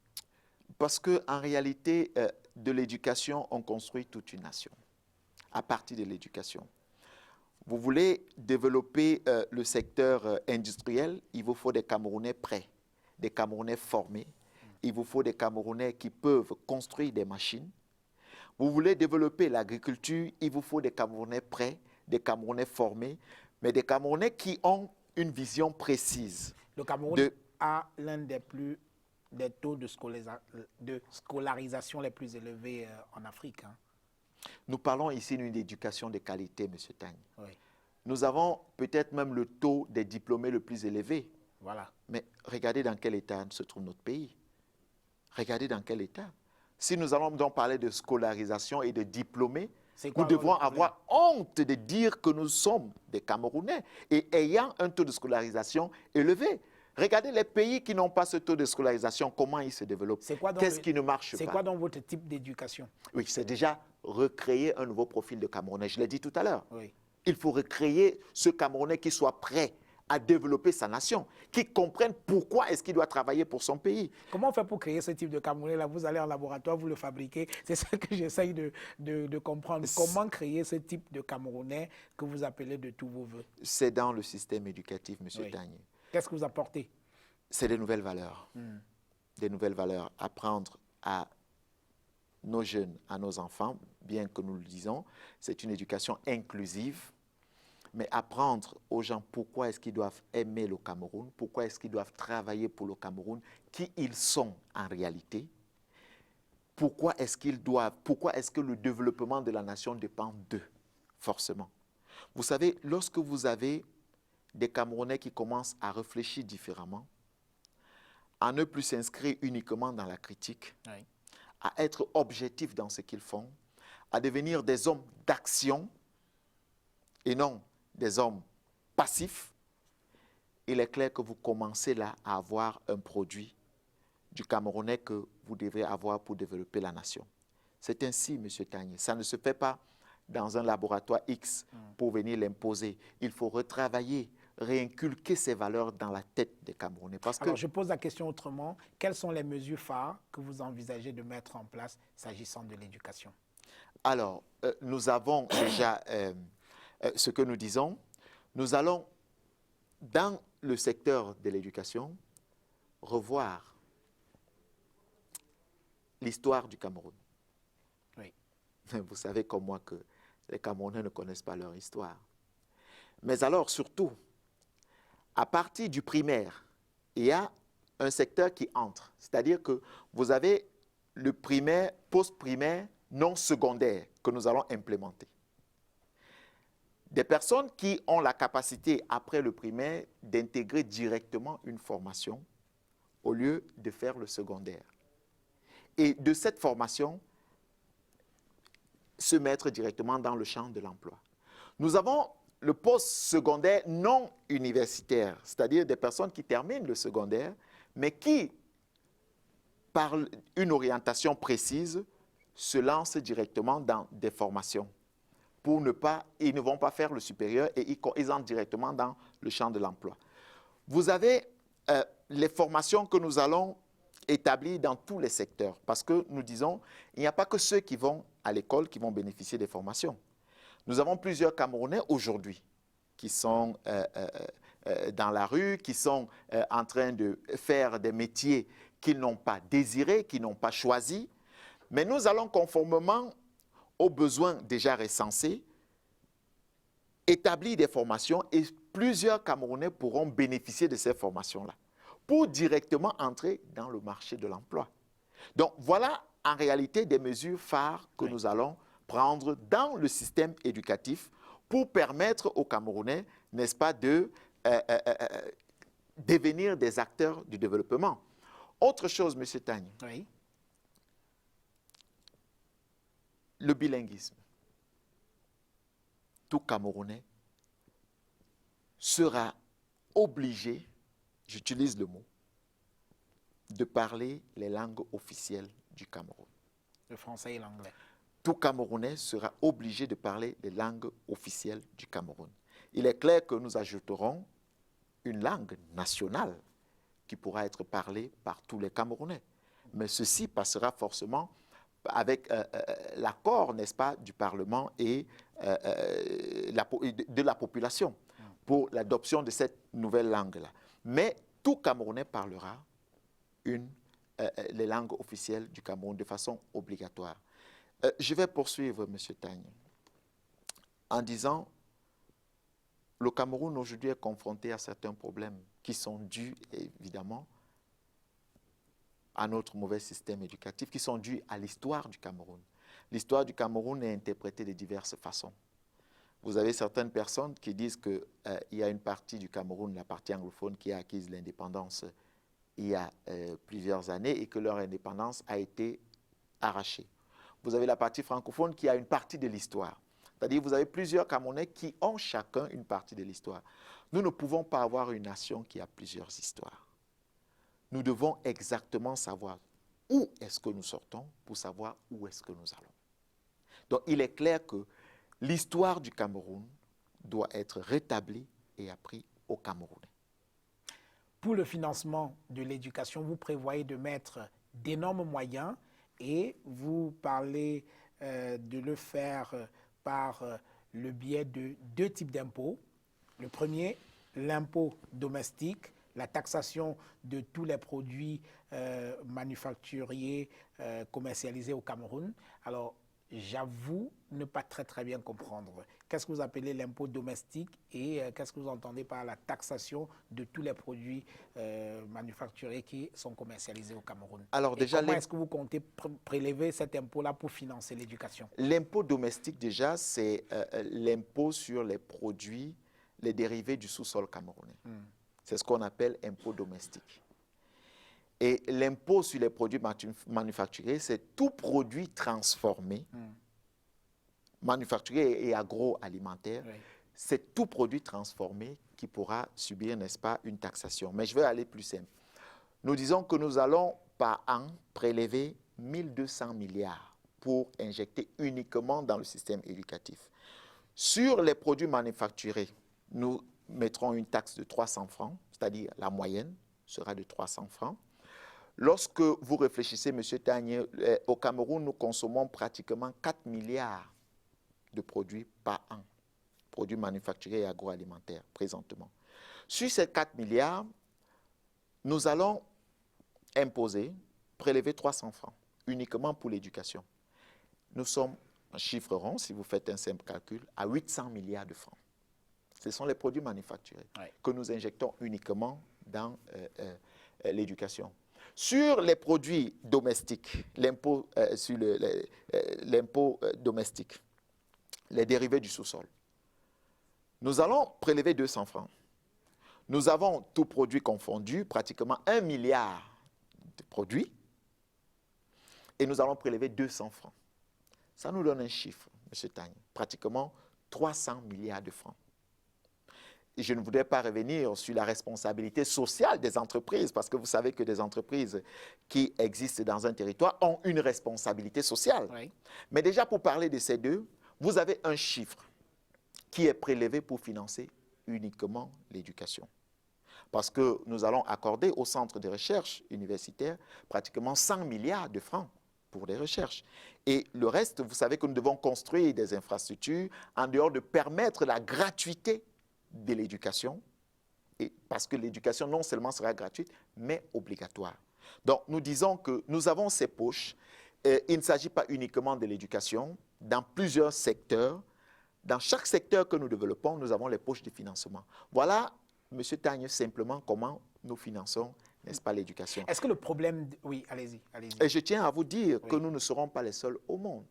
Parce qu'en réalité, de l'éducation, on construit toute une nation, à partir de l'éducation. Vous voulez développer le secteur industriel, il vous faut des Camerounais prêts, des Camerounais formés, il vous faut des Camerounais qui peuvent construire des machines. Vous voulez développer l'agriculture, il vous faut des Camerounais prêts, des Camerounais formés, mais des Camerounais qui ont une vision précise. Le Cameroun a l'un des taux de scolarisation les plus élevés en Afrique. Hein. Nous parlons ici d'une éducation de qualité, M. Tagne. Oui. Nous avons peut-être même le taux des diplômés le plus élevé. Voilà. Mais regardez dans quel état se trouve notre pays. Regardez dans quel état. Si nous allons donc parler de scolarisation et de diplômés, nous devrons avoir honte de dire que nous sommes des Camerounais et ayant un taux de scolarisation élevé. Regardez les pays qui n'ont pas ce taux de scolarisation, comment ils se développent. Qu'est-ce qui ne marche pas? C'est quoi dans votre type d'éducation? Oui, c'est déjà recréer un nouveau profil de Camerounais. Je l'ai dit tout à l'heure. Oui. Il faut recréer ce Camerounais qui soit prêt à développer sa nation, qui comprenne pourquoi est-ce qu'il doit travailler pour son pays. Comment on fait pour créer ce type de Camerounais-là? Vous allez en laboratoire, vous le fabriquez. C'est ça que j'essaye de comprendre. Comment créer ce type de Camerounais que vous appelez de tous vos voeux? C'est dans le système éducatif, M. Tagne. Qu'est-ce que vous apportez? C'est des nouvelles valeurs. Des nouvelles valeurs. Apprendre à nos jeunes, à nos enfants, bien que nous le disons, c'est une éducation inclusive. Mais apprendre aux gens pourquoi est-ce qu'ils doivent aimer le Cameroun, pourquoi est-ce qu'ils doivent travailler pour le Cameroun, qui ils sont en réalité, pourquoi est-ce que le développement de la nation dépend d'eux, forcément. Vous savez, lorsque vous avez des Camerounais qui commencent à réfléchir différemment, à ne plus s'inscrire uniquement dans la critique, Oui. à être objectifs dans ce qu'ils font, à devenir des hommes d'action et non des hommes passifs, il est clair que vous commencez là à avoir un produit du Camerounais que vous devez avoir pour développer la nation. C'est ainsi, M. Tagne. Ça ne se fait pas dans un laboratoire X pour venir l'imposer. Il faut retravailler, réinculquer ces valeurs dans la tête des Camerounais. Alors, je pose la question autrement. Quelles sont les mesures phares que vous envisagez de mettre en place s'agissant de l'éducation? Alors, nous avons déjà ce que nous disons. Nous allons, dans le secteur de l'éducation, revoir l'histoire du Cameroun. Oui. Vous savez comme moi que les Camerounais ne connaissent pas leur histoire. Mais alors, surtout, à partir du primaire, il y a un secteur qui entre. C'est-à-dire que vous avez le primaire, post-primaire, non secondaire que nous allons implémenter. Des personnes qui ont la capacité, après le primaire, d'intégrer directement une formation au lieu de faire le secondaire. Et de cette formation, se mettre directement dans le champ de l'emploi. Nous avons le post-secondaire non universitaire, c'est-à-dire des personnes qui terminent le secondaire, mais qui, par une orientation précise, se lancent directement dans des formations. Ils ne vont pas faire le supérieur et ils entrent directement dans le champ de l'emploi. Vous avez les formations que nous allons établir dans tous les secteurs, parce que nous disons, il n'y a pas que ceux qui vont à l'école qui vont bénéficier des formations. Nous avons plusieurs Camerounais aujourd'hui qui sont dans la rue, qui sont en train de faire des métiers qu'ils n'ont pas désirés, qu'ils n'ont pas choisis. Mais nous allons conformément aux besoins déjà recensés, établir des formations et plusieurs Camerounais pourront bénéficier de ces formations-là pour directement entrer dans le marché de l'emploi. Donc voilà en réalité des mesures phares que nous allons prendre dans le système éducatif pour permettre aux Camerounais, n'est-ce pas, de devenir des acteurs du développement. Autre chose, M. Tagne, Oui. le bilinguisme. Tout Camerounais sera obligé, j'utilise le mot, de parler les langues officielles du Cameroun. Le français et l'anglais. Tout Camerounais sera obligé de parler les langues officielles du Cameroun. Il est clair que nous ajouterons une langue nationale qui pourra être parlée par tous les Camerounais. Mais ceci passera forcément avec l'accord, n'est-ce pas, du Parlement et de la population pour l'adoption de cette nouvelle langue-là. Mais tout Camerounais parlera les langues officielles du Cameroun de façon obligatoire. Je vais poursuivre, M. Tagne, en disant le Cameroun aujourd'hui est confronté à certains problèmes qui sont dus, évidemment, à notre mauvais système éducatif, qui sont dus à l'histoire du Cameroun. L'histoire du Cameroun est interprétée de diverses façons. Vous avez certaines personnes qui disent qu'il y a une partie du Cameroun, la partie anglophone, qui a acquis l'indépendance il y a plusieurs années et que leur indépendance a été arrachée. Vous avez la partie francophone qui a une partie de l'histoire. C'est-à-dire que vous avez plusieurs Camerounais qui ont chacun une partie de l'histoire. Nous ne pouvons pas avoir une nation qui a plusieurs histoires. Nous devons exactement savoir où est-ce que nous sortons pour savoir où est-ce que nous allons. Donc il est clair que l'histoire du Cameroun doit être rétablie et apprise aux Camerounais. Pour le financement de l'éducation, vous prévoyez de mettre d'énormes moyens et vous parlez de le faire par le biais de 2 types d'impôts. Le premier, l'impôt domestique, la taxation de tous les produits manufacturiers commercialisés au Cameroun. Alors, j'avoue ne pas très bien comprendre. Qu'est-ce que vous appelez l'impôt domestique et qu'est-ce que vous entendez par la taxation de tous les produits manufacturés qui sont commercialisés au Cameroun? Alors déjà, comment est-ce que vous comptez prélever cet impôt-là pour financer l'éducation? L'impôt domestique, déjà, c'est l'impôt sur les produits, les dérivés du sous-sol camerounais. C'est ce qu'on appelle impôt domestique. Et l'impôt sur les produits manufacturés, c'est tout produit transformé, manufacturé et agroalimentaire. Oui. C'est tout produit transformé qui pourra subir, n'est-ce pas, une taxation. Mais je vais aller plus simple. Nous disons que nous allons par an prélever 1200 milliards pour injecter uniquement dans le système éducatif. Sur les produits manufacturés, nous mettrons une taxe de 300 francs, c'est-à-dire la moyenne sera de 300 francs. Lorsque vous réfléchissez, M. Tagne, au Cameroun, nous consommons pratiquement 4 milliards de produits par an, produits manufacturés et agroalimentaires, présentement. Sur ces 4 milliards, nous allons imposer, prélever 300 francs, uniquement pour l'éducation. Nous sommes, en chiffre rond, si vous faites un simple calcul, à 800 milliards de francs. Ce sont les produits manufacturés que nous injectons uniquement dans l'éducation. Sur les produits domestiques, l'impôt sur l'impôt domestique, les dérivés du sous-sol, nous allons prélever 200 francs. Nous avons tout produit confondu, pratiquement 1 milliard de produits, et nous allons prélever 200 francs. Ça nous donne un chiffre, M. Tagne, pratiquement 300 milliards de francs. Et je ne voudrais pas revenir sur la responsabilité sociale des entreprises, parce que vous savez que des entreprises qui existent dans un territoire ont une responsabilité sociale. Oui. Mais déjà, pour parler de ces deux, vous avez un chiffre qui est prélevé pour financer uniquement l'éducation. Parce que nous allons accorder au centre de recherche universitaire pratiquement 100 milliards de francs pour les recherches. Et le reste, vous savez que nous devons construire des infrastructures en dehors de permettre la gratuité de l'éducation, parce que l'éducation non seulement sera gratuite, mais obligatoire. Donc, nous disons que nous avons ces poches. Il ne s'agit pas uniquement de l'éducation. Dans plusieurs secteurs, dans chaque secteur que nous développons, nous avons les poches de financement. Voilà, M. Tagne, simplement comment nous finançons, n'est-ce pas, l'éducation. Est-ce que le problème... Oui, allez-y. Et je tiens à vous dire que nous ne serons pas les seuls au monde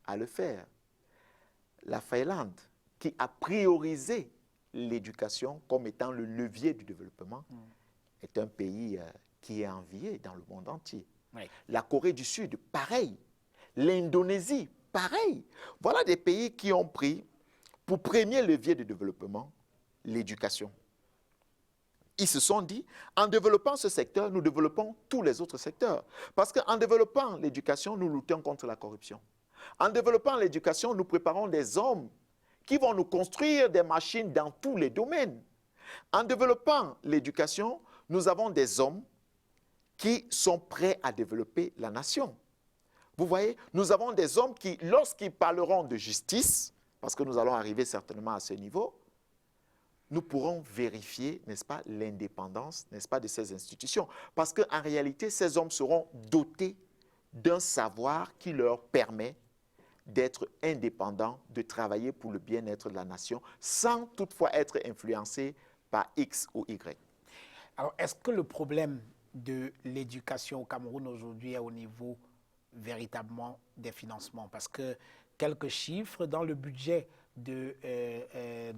à le faire. La Finlande qui a priorisé l'éducation comme étant le levier du développement est un pays qui est envié dans le monde entier. Oui. La Corée du Sud, pareil. L'Indonésie, pareil. Voilà des pays qui ont pris pour premier levier de développement l'éducation. Ils se sont dit, en développant ce secteur, nous développons tous les autres secteurs. Parce qu'en développant l'éducation, nous luttons contre la corruption. En développant l'éducation, nous préparons des hommes qui vont nous construire des machines dans tous les domaines. En développant l'éducation, nous avons des hommes qui sont prêts à développer la nation. Vous voyez, nous avons des hommes qui, lorsqu'ils parleront de justice, parce que nous allons arriver certainement à ce niveau, nous pourrons vérifier, n'est-ce pas, l'indépendance, n'est-ce pas, de ces institutions. Parce qu'en réalité, ces hommes seront dotés d'un savoir qui leur permet d'être indépendants, de travailler pour le bien-être de la nation, sans toutefois être influencés par X ou Y. Alors, est-ce que le problème de l'éducation au Cameroun aujourd'hui est au niveau véritablement des financements? Parce que quelques chiffres dans le budget de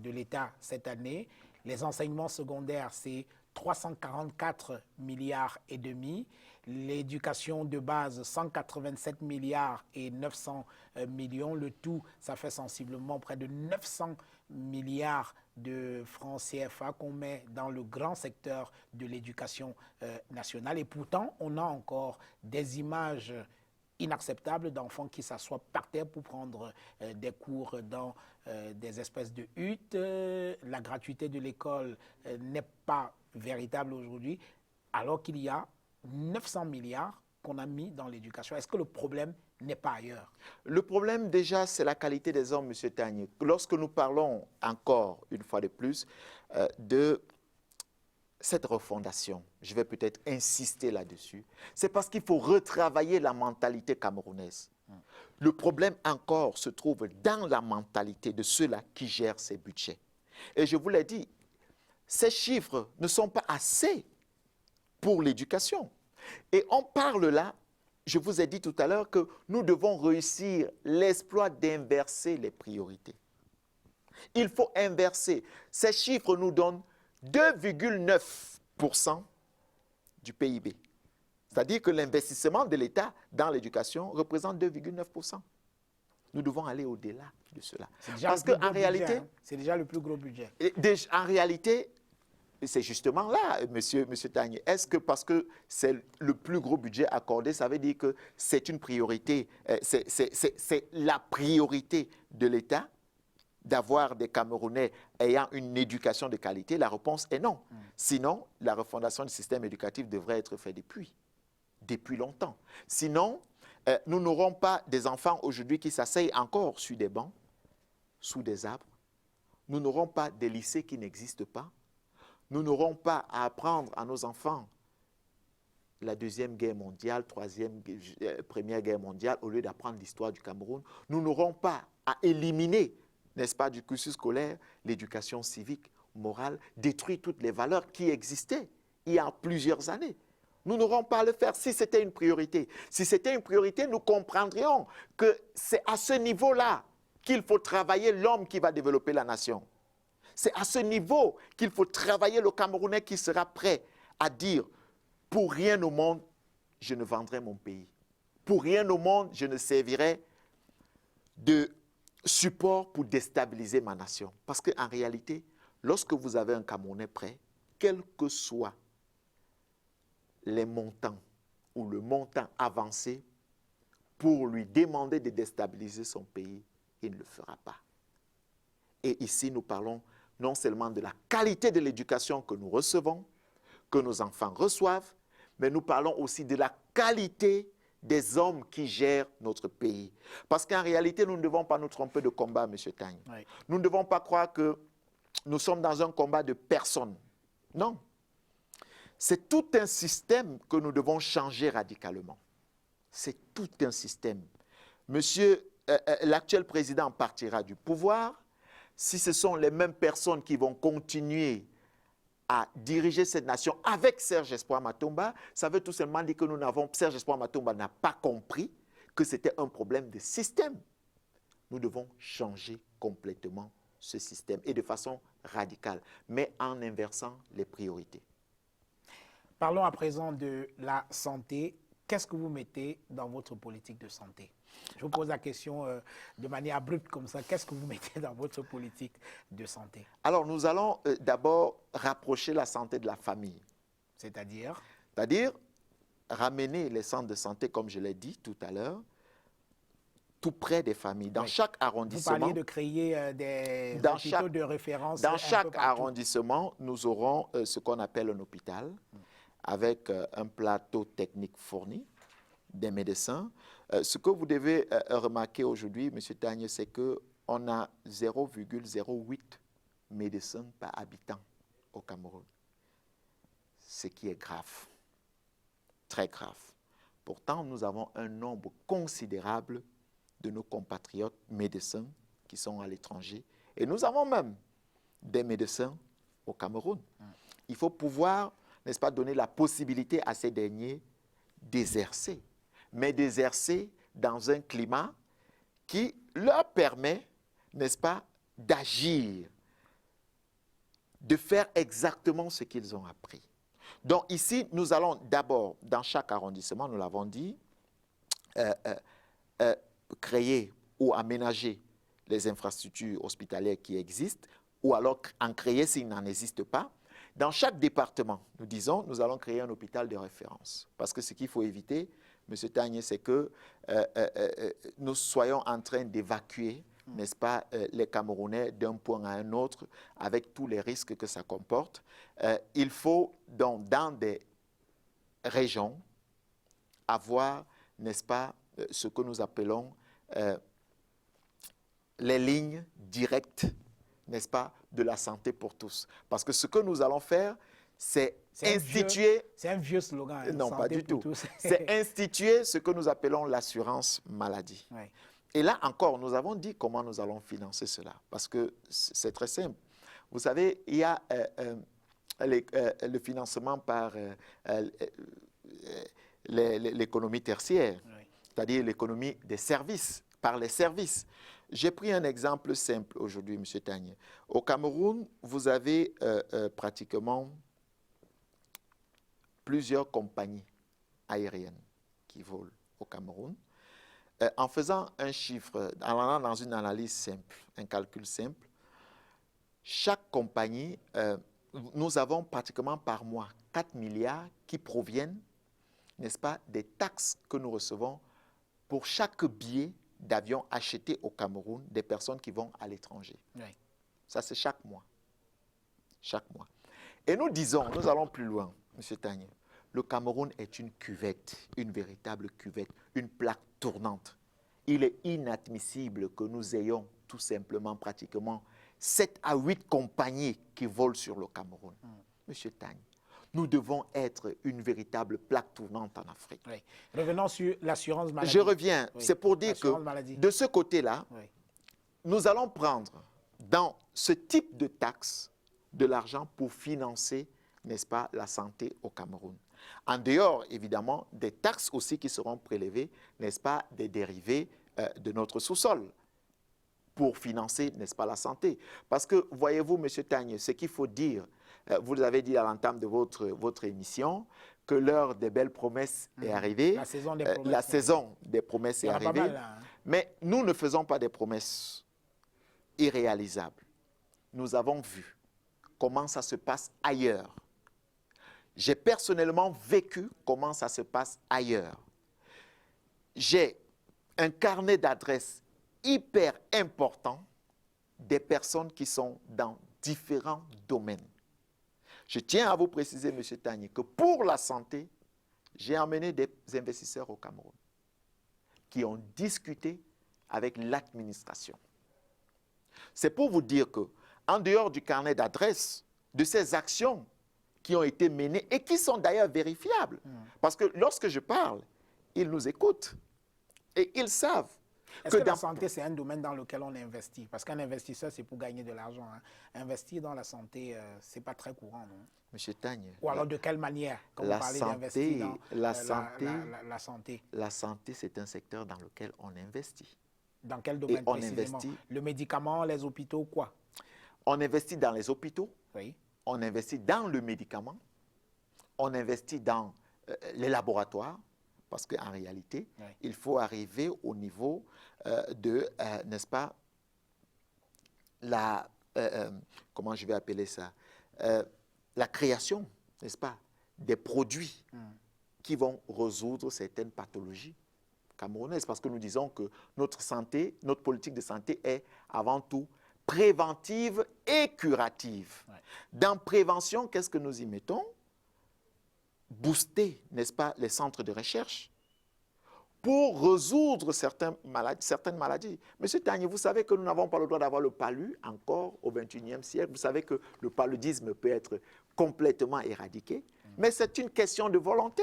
l'État cette année, les enseignements secondaires, c'est 344 milliards et demi, l'éducation de base 187 milliards et 900 millions, le tout ça fait sensiblement près de 900 milliards de francs CFA qu'on met dans le grand secteur de l'éducation nationale, et pourtant on a encore des images inacceptable d'enfants qui s'assoient par terre pour prendre des cours dans des espèces de huttes. La gratuité de l'école n'est pas véritable aujourd'hui, alors qu'il y a 900 milliards qu'on a mis dans l'éducation. Est-ce que le problème n'est pas ailleurs? Le problème déjà, c'est la qualité des hommes, M. Tagne. Lorsque nous parlons encore, une fois de plus, de cette refondation, je vais peut-être insister là-dessus, c'est parce qu'il faut retravailler la mentalité camerounaise. Le problème encore se trouve dans la mentalité de ceux-là qui gèrent ces budgets. Et je vous l'ai dit, ces chiffres ne sont pas assez pour l'éducation. Et on parle là, je vous ai dit tout à l'heure que nous devons réussir l'exploit d'inverser les priorités. Il faut inverser. Ces chiffres nous donnent 2,9% du PIB. C'est-à-dire que l'investissement de l'État dans l'éducation représente 2,9%. Nous devons aller au-delà de cela. Parce qu'en réalité, c'est déjà le plus gros budget. En réalité, c'est justement là, monsieur Tagne. Est-ce que parce que c'est le plus gros budget accordé, ça veut dire que c'est une priorité, c'est la priorité de l'État d'avoir des Camerounais ayant une éducation de qualité? La réponse est non. Sinon, la refondation du système éducatif devrait être faite depuis longtemps. Sinon, nous n'aurons pas des enfants aujourd'hui qui s'asseyent encore sur des bancs, sous des arbres. Nous n'aurons pas des lycées qui n'existent pas. Nous n'aurons pas à apprendre à nos enfants la Deuxième Guerre mondiale, Première Guerre mondiale, au lieu d'apprendre l'histoire du Cameroun. Nous n'aurons pas à éliminer, n'est-ce pas, du cursus scolaire, l'éducation civique, morale, détruire toutes les valeurs qui existaient il y a plusieurs années. Nous n'aurons pas à le faire si c'était une priorité. Si c'était une priorité, nous comprendrions que c'est à ce niveau-là qu'il faut travailler l'homme qui va développer la nation. C'est à ce niveau qu'il faut travailler le Camerounais qui sera prêt à dire « Pour rien au monde, je ne vendrai mon pays. Pour rien au monde, je ne servirai de support pour déstabiliser ma nation. » Parce qu'en réalité, lorsque vous avez un Camerounais prêt, quel que soit les montants ou le montant avancé pour lui demander de déstabiliser son pays, il ne le fera pas. Et ici, nous parlons non seulement de la qualité de l'éducation que nous recevons, que nos enfants reçoivent, mais nous parlons aussi de la qualité des hommes qui gèrent notre pays. Parce qu'en réalité, nous ne devons pas nous tromper de combat, M. Tagne. Oui. Nous ne devons pas croire que nous sommes dans un combat de personnes. Non. C'est tout un système que nous devons changer radicalement. C'est tout un système. L'actuel président partira du pouvoir. Si ce sont les mêmes personnes qui vont continuer à diriger cette nation avec Serge Espoir Matomba, ça veut tout simplement dire que Serge Espoir Matomba n'a pas compris que c'était un problème de système. Nous devons changer complètement ce système et de façon radicale, mais en inversant les priorités. Parlons à présent de la santé. Qu'est-ce que vous mettez dans votre politique de santé? Je vous pose la question de manière abrupte comme ça. Qu'est-ce que vous mettez dans votre politique de santé? Alors, nous allons d'abord rapprocher la santé de la famille. C'est-à-dire? C'est-à-dire ramener les centres de santé, comme je l'ai dit tout à l'heure, tout près des familles. Dans chaque Vous arrondissement, parliez de créer des Dans hôpitaux chaque- de référence dans un peu chaque partout. arrondissement, nous aurons ce qu'on appelle un hôpital avec un plateau technique fourni, des médecins. Ce que vous devez remarquer aujourd'hui, M. Tagne, c'est qu'on a 0,08 médecins par habitant au Cameroun. Ce qui est grave, très grave. Pourtant, nous avons un nombre considérable de nos compatriotes médecins qui sont à l'étranger. Et nous avons même des médecins au Cameroun. Il faut pouvoir, n'est-ce pas, donner la possibilité à ces derniers d'exercer, mais d'exercer dans un climat qui leur permet, n'est-ce pas, d'agir, de faire exactement ce qu'ils ont appris. Donc ici, nous allons d'abord, dans chaque arrondissement, nous l'avons dit, créer ou aménager les infrastructures hospitalières qui existent, ou alors en créer s'il n'en existe pas. Dans chaque département, nous disons, nous allons créer un hôpital de référence. Parce que ce qu'il faut éviter, M. Tagne, c'est que nous soyons en train d'évacuer, n'est-ce pas, les Camerounais d'un point à un autre, avec tous les risques que ça comporte. Il faut, donc, dans des régions, avoir, n'est-ce pas, ce que nous appelons les lignes directes, n'est-ce pas, de la santé pour tous. Parce que ce que nous allons faire, c'est instituer... C'est un vieux slogan. Hein, non, santé pas du pour tout. tous. C'est instituer ce que nous appelons l'assurance maladie. Oui. Et là encore, nous avons dit comment nous allons financer cela. Parce que c'est très simple. Vous savez, il y a le financement par l'économie tertiaire, Oui. c'est-à-dire l'économie des services, par les services. J'ai pris un exemple simple aujourd'hui, M. Tagne. Au Cameroun, vous avez pratiquement plusieurs compagnies aériennes qui volent au Cameroun. En faisant un chiffre, en allant dans une analyse simple, un calcul simple, chaque compagnie, nous avons pratiquement par mois 4 milliards qui proviennent, n'est-ce pas, des taxes que nous recevons pour chaque billet d'avion acheté au Cameroun des personnes qui vont à l'étranger. Oui. Ça, c'est chaque mois. Chaque mois. Et nous disons, nous allons plus loin, M. Tagne. Le Cameroun est une cuvette, une véritable cuvette, une plaque tournante. Il est inadmissible que nous ayons tout simplement pratiquement 7 à 8 compagnies qui volent sur le Cameroun. Monsieur Tagne, nous devons être une véritable plaque tournante en Afrique. Oui. Revenons sur l'assurance maladie. Je reviens, Oui. c'est pour dire que L'assurance maladie. de ce côté-là, Oui. nous allons prendre dans ce type de taxe de l'argent pour financer, n'est-ce pas, la santé au Cameroun. En dehors, évidemment, des taxes aussi qui seront prélevées, n'est-ce pas, des dérivés de notre sous-sol pour financer, n'est-ce pas, la santé. Parce que, voyez-vous, M. Tagne, ce qu'il faut dire, vous avez dit à l'entame de votre émission que l'heure des belles promesses est arrivée. La saison des promesses. La saison des promesses Il y est en a pas arrivée. mal, là, hein. Mais nous ne faisons pas des promesses irréalisables. Nous avons vu comment ça se passe ailleurs. J'ai personnellement vécu comment ça se passe ailleurs. J'ai un carnet d'adresses hyper important des personnes qui sont dans différents domaines. Je tiens à vous préciser, M. Tagne, que pour la santé, j'ai emmené des investisseurs au Cameroun qui ont discuté avec l'administration. C'est pour vous dire que, en dehors du carnet d'adresses, de ces actions qui ont été menées et qui sont d'ailleurs vérifiables, parce que lorsque je parle, ils nous écoutent et ils savent. Est-ce que la santé, c'est un domaine dans lequel on investit? Parce qu'un investisseur, c'est pour gagner de l'argent. Hein. Investir dans la santé, ce n'est pas très courant, non? Monsieur Tagne, Ou alors de quelle manière? Quand vous parlez d'investir dans la santé. La santé, c'est un secteur dans lequel on investit. Dans quel domaine on précisément? investit. Le médicament, les hôpitaux, quoi? On investit dans les hôpitaux, Oui. on investit dans le médicament, on investit dans les laboratoires, parce qu'en réalité, Oui. il faut arriver au niveau n'est-ce pas, comment je vais appeler ça, la création, n'est-ce pas, des produits qui vont résoudre certaines pathologies camerounaises, parce que nous disons que notre santé, notre politique de santé est avant tout préventive et curative. Ouais. Dans prévention, qu'est-ce que nous y mettons? Booster, n'est-ce pas, les centres de recherche pour résoudre certaines maladies. Monsieur Tagné, vous savez que nous n'avons pas le droit d'avoir le palu encore au XXIe siècle. Vous savez que le paludisme peut être complètement éradiqué, mais c'est une question de volonté.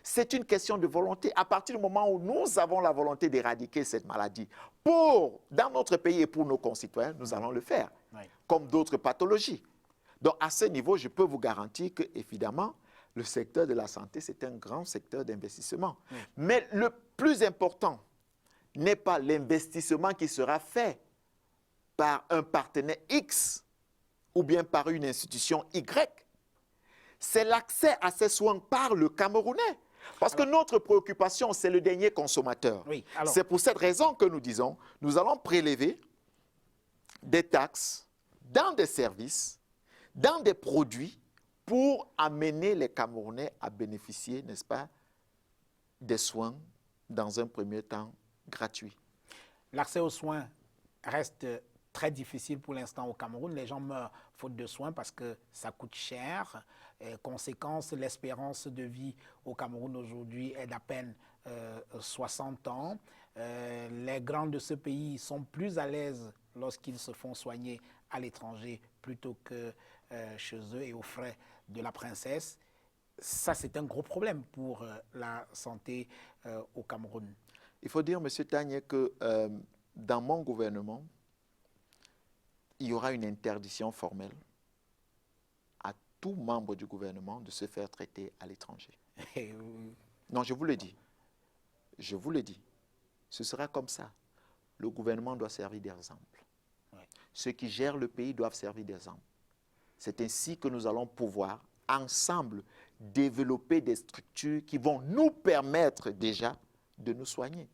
C'est une question de volonté. À partir du moment où nous avons la volonté d'éradiquer cette maladie dans notre pays et pour nos concitoyens, nous allons le faire, Oui. comme d'autres pathologies. Donc, à ce niveau, je peux vous garantir que, évidemment, le secteur de la santé, c'est un grand secteur d'investissement. Oui. Mais le plus important n'est pas l'investissement qui sera fait par un partenaire X ou bien par une institution Y. C'est l'accès à ces soins par le Camerounais. Parce que notre préoccupation, c'est le dernier consommateur. Oui, c'est pour cette raison que nous disons, nous allons prélever des taxes dans des services, dans des produits, pour amener les Camerounais à bénéficier, n'est-ce pas, des soins, dans un premier temps, gratuits. L'accès aux soins reste très difficile pour l'instant au Cameroun. Les gens meurent faute de soins parce que ça coûte cher. Conséquence, l'espérance de vie au Cameroun aujourd'hui est d'à peine 60 ans. Les grands de ce pays sont plus à l'aise lorsqu'ils se font soigner à l'étranger plutôt que chez eux et aux frais de la princesse. Ça, c'est un gros problème pour la santé au Cameroun. Il faut dire, M. Tagné, que dans mon gouvernement, il y aura une interdiction formelle à tout membre du gouvernement de se faire traiter à l'étranger. Non, je vous le dis. Je vous le dis. Ce sera comme ça. Le gouvernement doit servir d'exemple. Ouais. Ceux qui gèrent le pays doivent servir d'exemple. C'est ainsi que nous allons pouvoir, ensemble, développer des structures qui vont nous permettre déjà de nous soigner.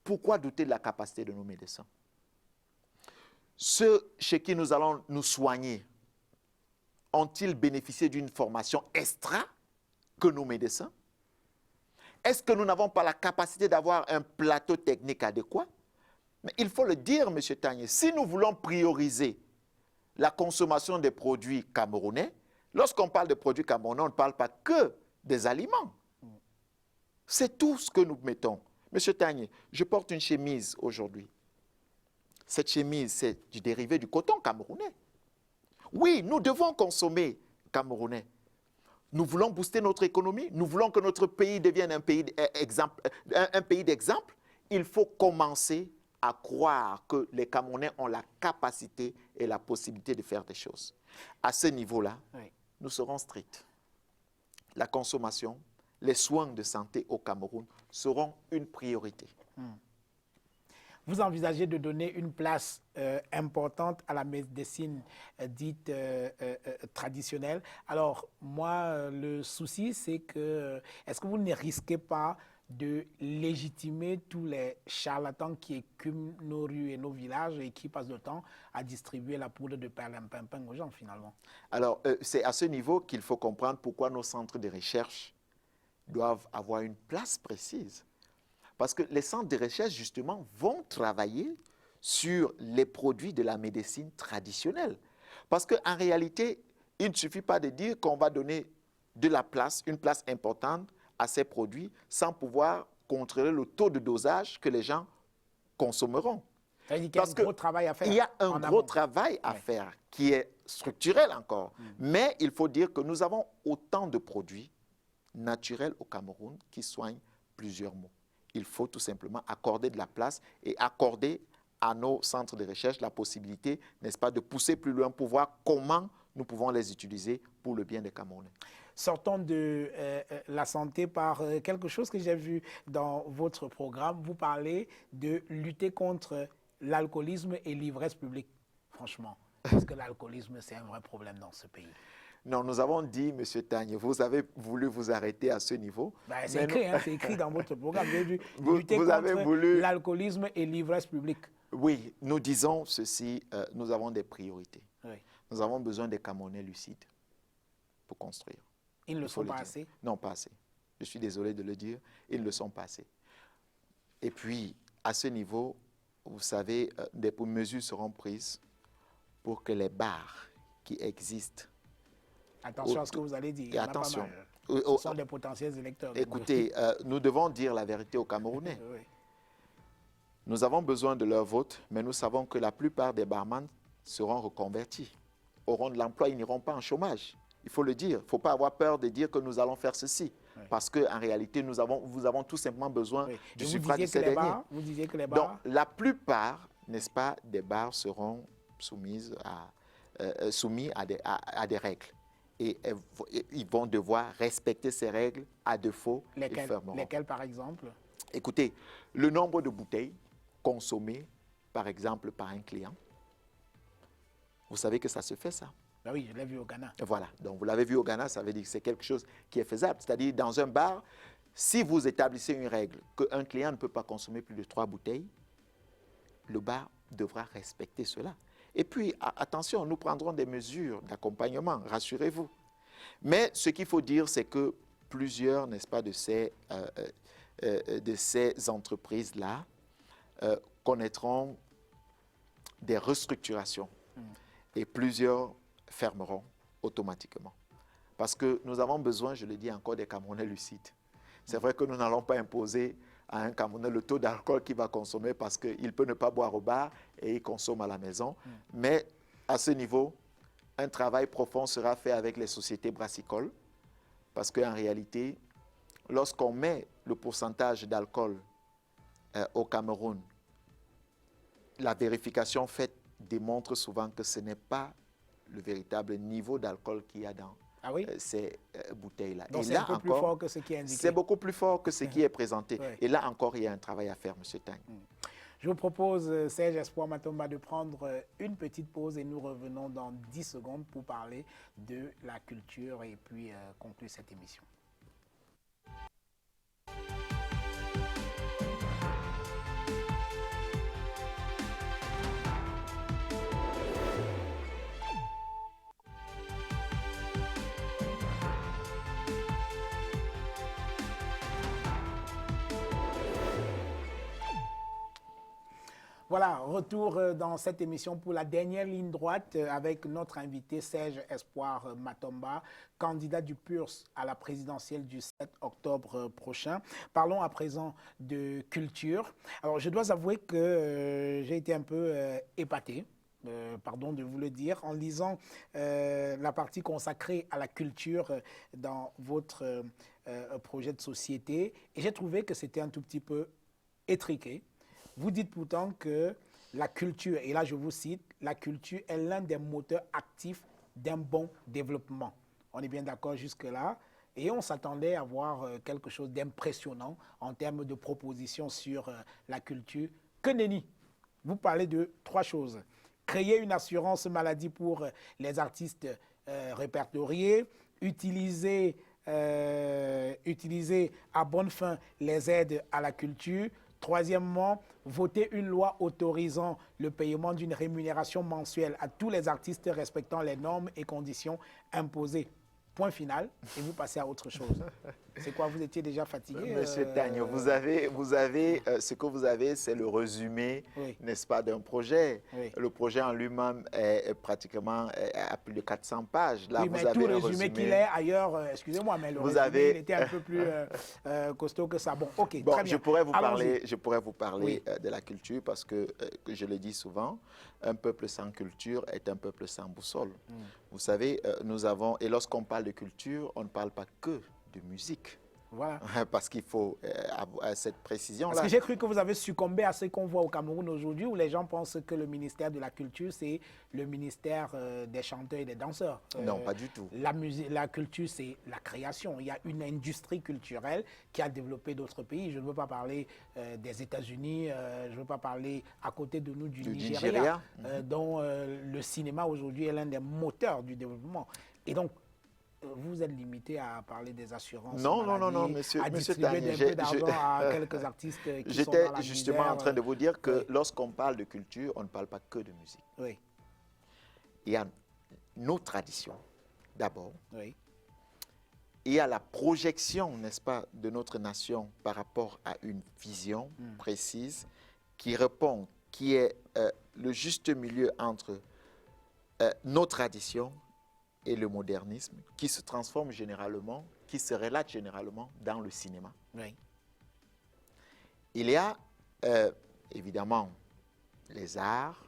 Pourquoi douter de la capacité de nos médecins? Ceux chez qui nous allons nous soigner ont-ils bénéficié d'une formation extra que nos médecins? Est-ce que nous n'avons pas la capacité d'avoir un plateau technique adéquat? Mais il faut le dire, M. Tagné, si nous voulons prioriser la consommation des produits camerounais, lorsqu'on parle de produits camerounais, on ne parle pas que des aliments. C'est tout ce que nous mettons. M. Tagné, je porte une chemise aujourd'hui. Cette chemise, c'est du dérivé du coton camerounais. Oui, nous devons consommer camerounais. Nous voulons booster notre économie. Nous voulons que notre pays devienne un pays d'exemple. Il faut commencer à croire que les Camerounais ont la capacité et la possibilité de faire des choses. À ce niveau-là, oui, nous serons stricts. La consommation, les soins de santé au Cameroun seront une priorité. Vous envisagez de donner une place importante à la médecine dite traditionnelle. Alors, moi, le souci, c'est que, est-ce que vous ne risquez pas de légitimer tous les charlatans qui écument nos rues et nos villages et qui passent le temps à distribuer la poudre de perlimpinpin aux gens, finalement? Alors, c'est à ce niveau qu'il faut comprendre pourquoi nos centres de recherche doivent avoir une place précise. Parce que les centres de recherche, justement, vont travailler sur les produits de la médecine traditionnelle. Parce qu'en réalité, il ne suffit pas de dire qu'on va donner de la place, une place importante à ces produits sans pouvoir contrôler le taux de dosage que les gens consommeront. Parce qu'il y a un gros travail à faire. Il y a un gros travail à faire qui est structurel encore. Mais il faut dire que nous avons autant de produits naturels au Cameroun qui soignent plusieurs maux. Il faut tout simplement accorder de la place et accorder à nos centres de recherche la possibilité, n'est-ce pas, de pousser plus loin pour voir comment nous pouvons les utiliser pour le bien des Camerounais. Sortons de la santé par quelque chose que j'ai vu dans votre programme. Vous parlez de lutter contre l'alcoolisme et l'ivresse publique, franchement. Est-ce que l'alcoolisme, c'est un vrai problème dans ce pays? Non, nous avons dit, M. Tagne, vous avez voulu vous arrêter à ce niveau. Ben, c'est mais écrit, hein, c'est écrit dans votre programme. Vous avez dû lutter vous avez contre voulu- l'alcoolisme et l'ivresse publique. Oui, nous disons ceci, nous avons des priorités. Oui. Nous avons besoin des Camerounais lucides pour construire. Ils ne le Il faut sont le pas dire. assez. Non, pas assez. Je suis désolé de le dire, ils ne le sont pas assez. Et puis, à ce niveau, vous savez, des mesures seront prises pour que les bars qui existent. Attention à ce que vous allez dire. Il y Et en a pas attention. mal. Ce sont des potentiels électeurs. Écoutez, nous devons dire la vérité aux Camerounais. Oui. Nous avons besoin de leur vote, mais nous savons que la plupart des barman seront reconvertis, auront de l'emploi, ils n'iront pas en chômage. Il faut le dire. Il ne faut pas avoir peur de dire que nous allons faire ceci. Oui. Parce qu'en réalité, nous avons tout simplement besoin Oui. du Et suffrage de ces derniers. Vous disiez que les Donc, bars... la plupart, n'est-ce pas, des bars seront soumis à des règles. Et ils vont devoir respecter ces règles. À défaut, ils fermeront. Lesquels, par exemple? Écoutez, le nombre de bouteilles consommées, par exemple, par un client, vous savez que ça se fait, ça. Ben oui, je l'ai vu au Ghana. Voilà, donc vous l'avez vu au Ghana, ça veut dire que c'est quelque chose qui est faisable. C'est-à-dire, dans un bar, si vous établissez une règle qu'un client ne peut pas consommer plus de 3 bouteilles, le bar devra respecter cela. Et puis, attention, nous prendrons des mesures d'accompagnement, rassurez-vous. Mais ce qu'il faut dire, c'est que plusieurs, n'est-ce pas, de ces entreprises-là connaîtront des restructurations et plusieurs fermeront automatiquement. Parce que nous avons besoin, je le dis encore, des Camerounais lucides. C'est vrai que nous n'allons pas imposer à un Camerounais le taux d'alcool qu'il va consommer parce qu'il peut ne pas boire au bar et il consomme à la maison. Mais à ce niveau, un travail profond sera fait avec les sociétés brassicoles parce qu'en réalité, lorsqu'on met le pourcentage d'alcool au Cameroun, la vérification faite démontre souvent que ce n'est pas le véritable niveau d'alcool qu'il y a dans ces bouteilles-là. Donc c'est un peu plus fort que ce qui est indiqué. C'est beaucoup plus fort que ce qui est présenté. Oui. Et là encore, il y a un travail à faire, M. Tagne. Je vous propose, Serge Espoir Matomba, de prendre une petite pause et nous revenons dans 10 secondes pour parler de la culture et puis conclure cette émission. Voilà, retour dans cette émission pour la dernière ligne droite avec notre invité Serge Espoir Matomba, candidat du PURS à la présidentielle du 7 octobre prochain. Parlons à présent de culture. Alors, je dois avouer que j'ai été un peu épaté. Pardon de vous le dire, en lisant la partie consacrée à la culture dans votre projet de société. Et j'ai trouvé que c'était un tout petit peu étriqué. Vous dites pourtant que la culture, et là je vous cite, la culture est l'un des moteurs actifs d'un bon développement. On est bien d'accord jusque-là. Et on s'attendait à voir quelque chose d'impressionnant en termes de propositions sur la culture. Que nenni. Vous parlez de 3 choses. Créer une assurance maladie pour les artistes répertoriés, utiliser à bonne fin les aides à la culture. Troisièmement, voter une loi autorisant le paiement d'une rémunération mensuelle à tous les artistes respectant les normes et conditions imposées. Point final, et vous passez à autre chose. C'est quoi, vous étiez déjà fatigué? Monsieur Tagne, vous avez ce que vous avez, c'est le résumé, Oui. n'est-ce pas, d'un projet. Oui. Le projet en lui-même est pratiquement à plus de 400 pages. Là, Oui, vous mais avez tout un résumé qu'il est ailleurs, excusez-moi, mais le Vous résumé, avez- il était un peu plus costaud que ça. Bon, ok, Bon, très bien. je pourrais vous Allons-y. parler Oui. de la culture parce que je le dis souvent, un peuple sans culture est un peuple sans boussole. Vous savez, nous avons, et lorsqu'on parle de culture, on ne parle pas que de musique. Voilà. parce qu'il faut avoir cette précision-là. Parce que j'ai cru que vous avez succombé à ce qu'on voit au Cameroun aujourd'hui, où les gens pensent que le ministère de la Culture, c'est le ministère des chanteurs et des danseurs. Non, pas du tout. La musique, la culture, c'est la création. Il y a une industrie culturelle qui a développé d'autres pays. Je ne veux pas parler des États-Unis, je ne veux pas parler à côté de nous du Nigeria, dont le cinéma aujourd'hui est l'un des moteurs du développement. Et donc, vous êtes limité à parler des assurances Non, monsieur Tanye, des peu d'argent à quelques artistes qui sont dans j'étais la justement misère. en train de vous dire que Oui. lorsqu'on parle de culture, on ne parle pas que de musique. Oui, Il y a nos traditions, d'abord. oui, Il y a la projection, n'est-ce pas, de notre nation par rapport à une vision précise qui répond, qui est le juste milieu entre nos traditions et le modernisme, qui se transforme généralement, qui se relate généralement dans le cinéma. oui. Il y a évidemment les arts,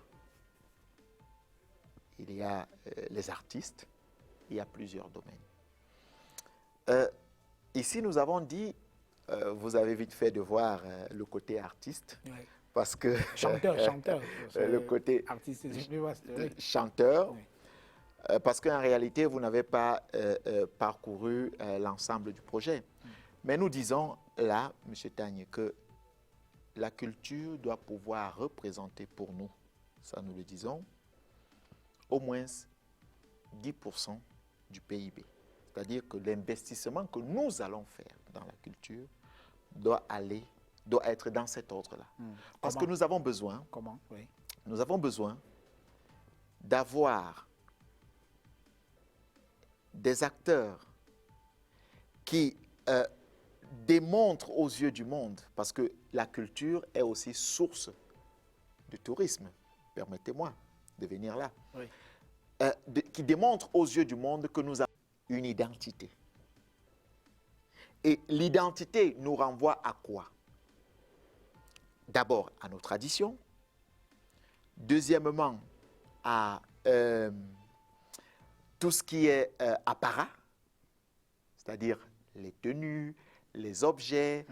il y a les artistes, il y a plusieurs domaines. Ici, nous avons dit, vous avez vite fait de voir le côté artiste, Oui. parce que Chanteur. le côté artiste, c'est plus vaste. Oui. chanteur, Oui. parce qu'en réalité, vous n'avez pas parcouru l'ensemble du projet. Mais nous disons là, M. Tanye, que la culture doit pouvoir représenter pour nous, ça nous le disons, au moins 10% du PIB. C'est-à-dire que l'investissement que nous allons faire dans la culture doit être dans cet ordre-là. Parce que Comment? nous avons besoin, Comment? Oui. nous avons besoin d'avoir des acteurs qui démontrent aux yeux du monde, parce que la culture est aussi source de tourisme, permettez-moi de venir là, Oui. qui démontrent aux yeux du monde que nous avons une identité. Et l'identité nous renvoie à quoi? D'abord à nos traditions, deuxièmement à tout ce qui est apparat, c'est-à-dire les tenues, les objets,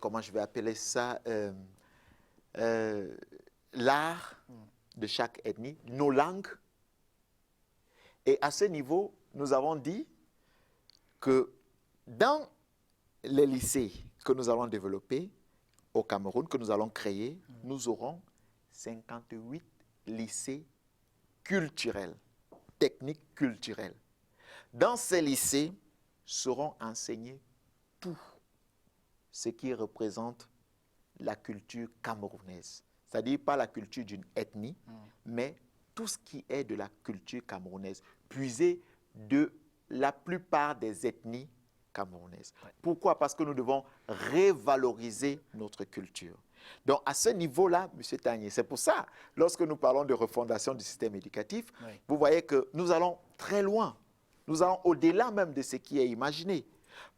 comment je vais appeler ça, l'art de chaque ethnie, nos langues. Et à ce niveau, nous avons dit que dans les lycées que nous allons développer au Cameroun, que nous allons créer, nous aurons 58 lycées culturels, techniques culturels. Dans ces lycées seront enseignés tout ce qui représente la culture camerounaise. C'est-à-dire pas la culture d'une ethnie, mais tout ce qui est de la culture camerounaise, puisé de la plupart des ethnies camerounaises. Pourquoi? Parce que nous devons revaloriser notre culture. Donc, à ce niveau-là, M. Tanye, c'est pour ça, lorsque nous parlons de refondation du système éducatif, vous voyez que nous allons très loin. Nous allons au-delà même de ce qui est imaginé.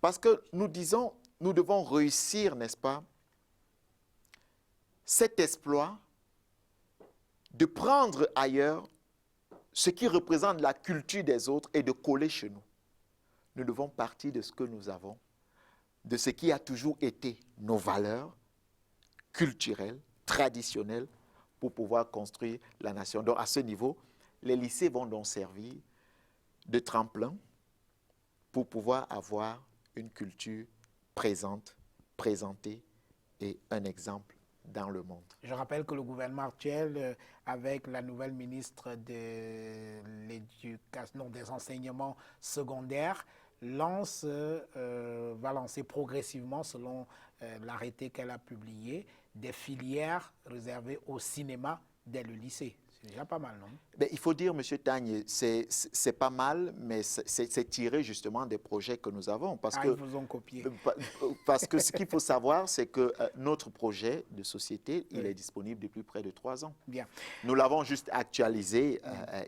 Parce que nous disons, nous devons réussir, n'est-ce pas, cet exploit de prendre ailleurs ce qui représente la culture des autres et de coller chez nous. Nous devons partir de ce que nous avons, de ce qui a toujours été nos valeurs culturelles, traditionnelles, pour pouvoir construire la nation. Donc, à ce niveau, les lycées vont donc servir de tremplin pour pouvoir avoir une culture présentée et un exemple dans le monde. Je rappelle que le gouvernement actuel, avec la nouvelle ministre de l'éducation, des enseignements secondaires, va lancer progressivement, selon l'arrêté qu'elle a publié, des filières réservées au cinéma dès le lycée. C'est déjà pas mal, non? Ben, il faut dire, M. Tanye, c'est pas mal, mais c'est tiré justement des projets que nous avons. Parce que, ils vous ont copié. Parce que ce qu'il faut savoir, c'est que notre projet de société, il est disponible depuis près de 3 ans. Bien. Nous l'avons juste actualisé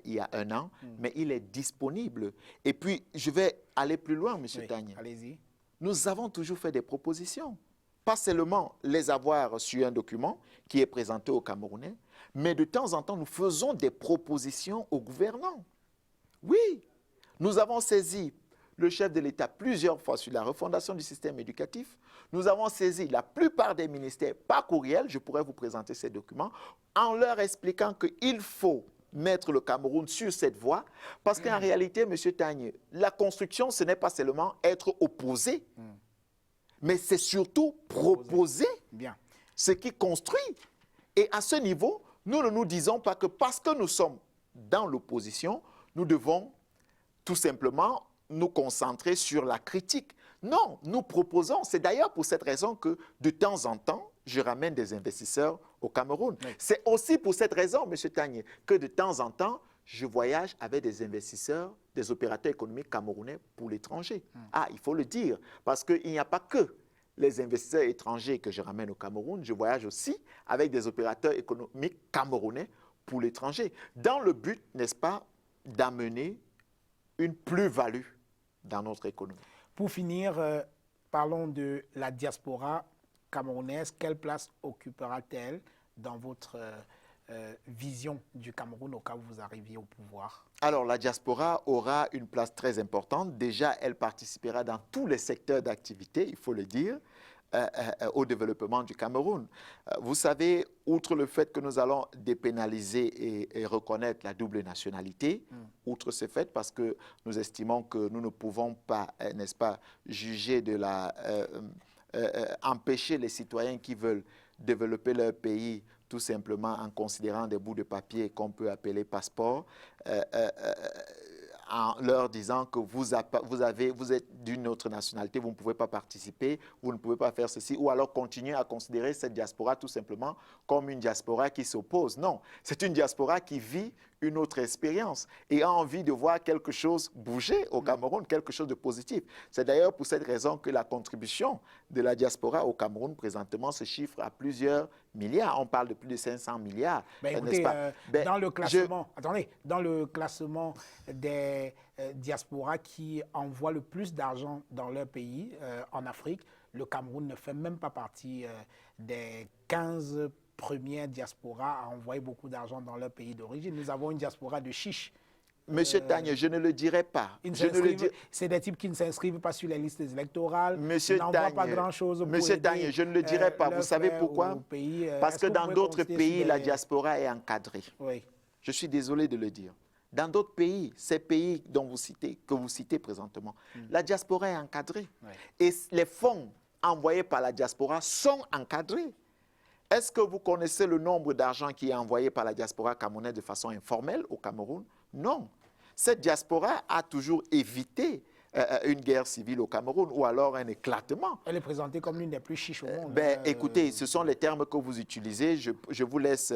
il y a 1 an, mais il est disponible. Et puis, je vais aller plus loin, M. Tanye. Allez-y. Nous avons toujours fait des propositions. Pas seulement les avoir sur un document qui est présenté aux Camerounais, mais de temps en temps, nous faisons des propositions aux gouvernants. Oui, Nous avons saisi le chef de l'État plusieurs fois sur la refondation du système éducatif. Nous avons saisi la plupart des ministères par courriel, je pourrais vous présenter ces documents, en leur expliquant qu'il faut mettre le Cameroun sur cette voie, parce qu'en réalité, M. Tagne, la construction, ce n'est pas seulement être opposé, mais c'est surtout proposer Bien. ce qui construit. Et à ce niveau, nous ne nous disons pas que parce que nous sommes dans l'opposition, nous devons tout simplement nous concentrer sur la critique. Non, nous proposons, c'est d'ailleurs pour cette raison que de temps en temps, je ramène des investisseurs au Cameroun. Oui. C'est aussi pour cette raison, M. Tagne, que de temps en temps, je voyage avec des investisseurs, des opérateurs économiques camerounais pour l'étranger. Ah, il faut le dire, parce qu'il n'y a pas que les investisseurs étrangers que je ramène au Cameroun, je voyage aussi avec des opérateurs économiques camerounais pour l'étranger, dans le but, n'est-ce pas, d'amener une plus-value dans notre économie. Pour finir, parlons de la diaspora camerounaise. Quelle place occupera-t-elle dans votre vision du Cameroun au cas où vous arriviez au pouvoir? Alors, la diaspora aura une place très importante. Déjà, elle participera dans tous les secteurs d'activité, il faut le dire, au développement du Cameroun. Vous savez, outre le fait que nous allons dépénaliser et reconnaître la double nationalité, outre ce fait, parce que nous estimons que nous ne pouvons pas, n'est-ce pas, juger de la... empêcher les citoyens qui veulent développer leur pays tout simplement en considérant des bouts de papier qu'on peut appeler passeport, en leur disant que vous êtes d'une autre nationalité, vous ne pouvez pas participer, vous ne pouvez pas faire ceci, ou alors continuer à considérer cette diaspora tout simplement comme une diaspora qui s'oppose. Non, c'est une diaspora qui vit une autre expérience et a envie de voir quelque chose bouger au Cameroun, quelque chose de positif. C'est d'ailleurs pour cette raison que la contribution de la diaspora au Cameroun présentement se chiffre à plusieurs milliards. On parle de plus de 500 milliards. Ben, écoutez, dans le classement, attendez, dans le classement des diasporas qui envoient le plus d'argent dans leur pays en Afrique, le Cameroun ne fait même pas partie des 15 premières diasporas à envoyer beaucoup d'argent dans leur pays d'origine. Nous avons une diaspora de chiches. Monsieur Tagne, je ne le dirai pas. C'est des types qui ne s'inscrivent pas sur les listes électorales. Monsieur Tagne, pas grand-chose. Monsieur Tagne, je ne le dirai pas. Vous savez pourquoi? Parce que dans d'autres pays, la diaspora est encadrée. Oui. Je suis désolé de le dire. Dans d'autres pays, ces pays dont vous citez, que vous citez présentement, la diaspora est encadrée. Oui. Et les fonds envoyés par la diaspora sont encadrés. Est-ce que vous connaissez le nombre d'argent qui est envoyé par la diaspora camerounaise de façon informelle au Cameroun? Non. Cette diaspora a toujours évité une guerre civile au Cameroun ou alors un éclatement. Elle est présentée comme l'une des plus chiches au monde. Écoutez, ce sont les termes que vous utilisez. Je vous laisse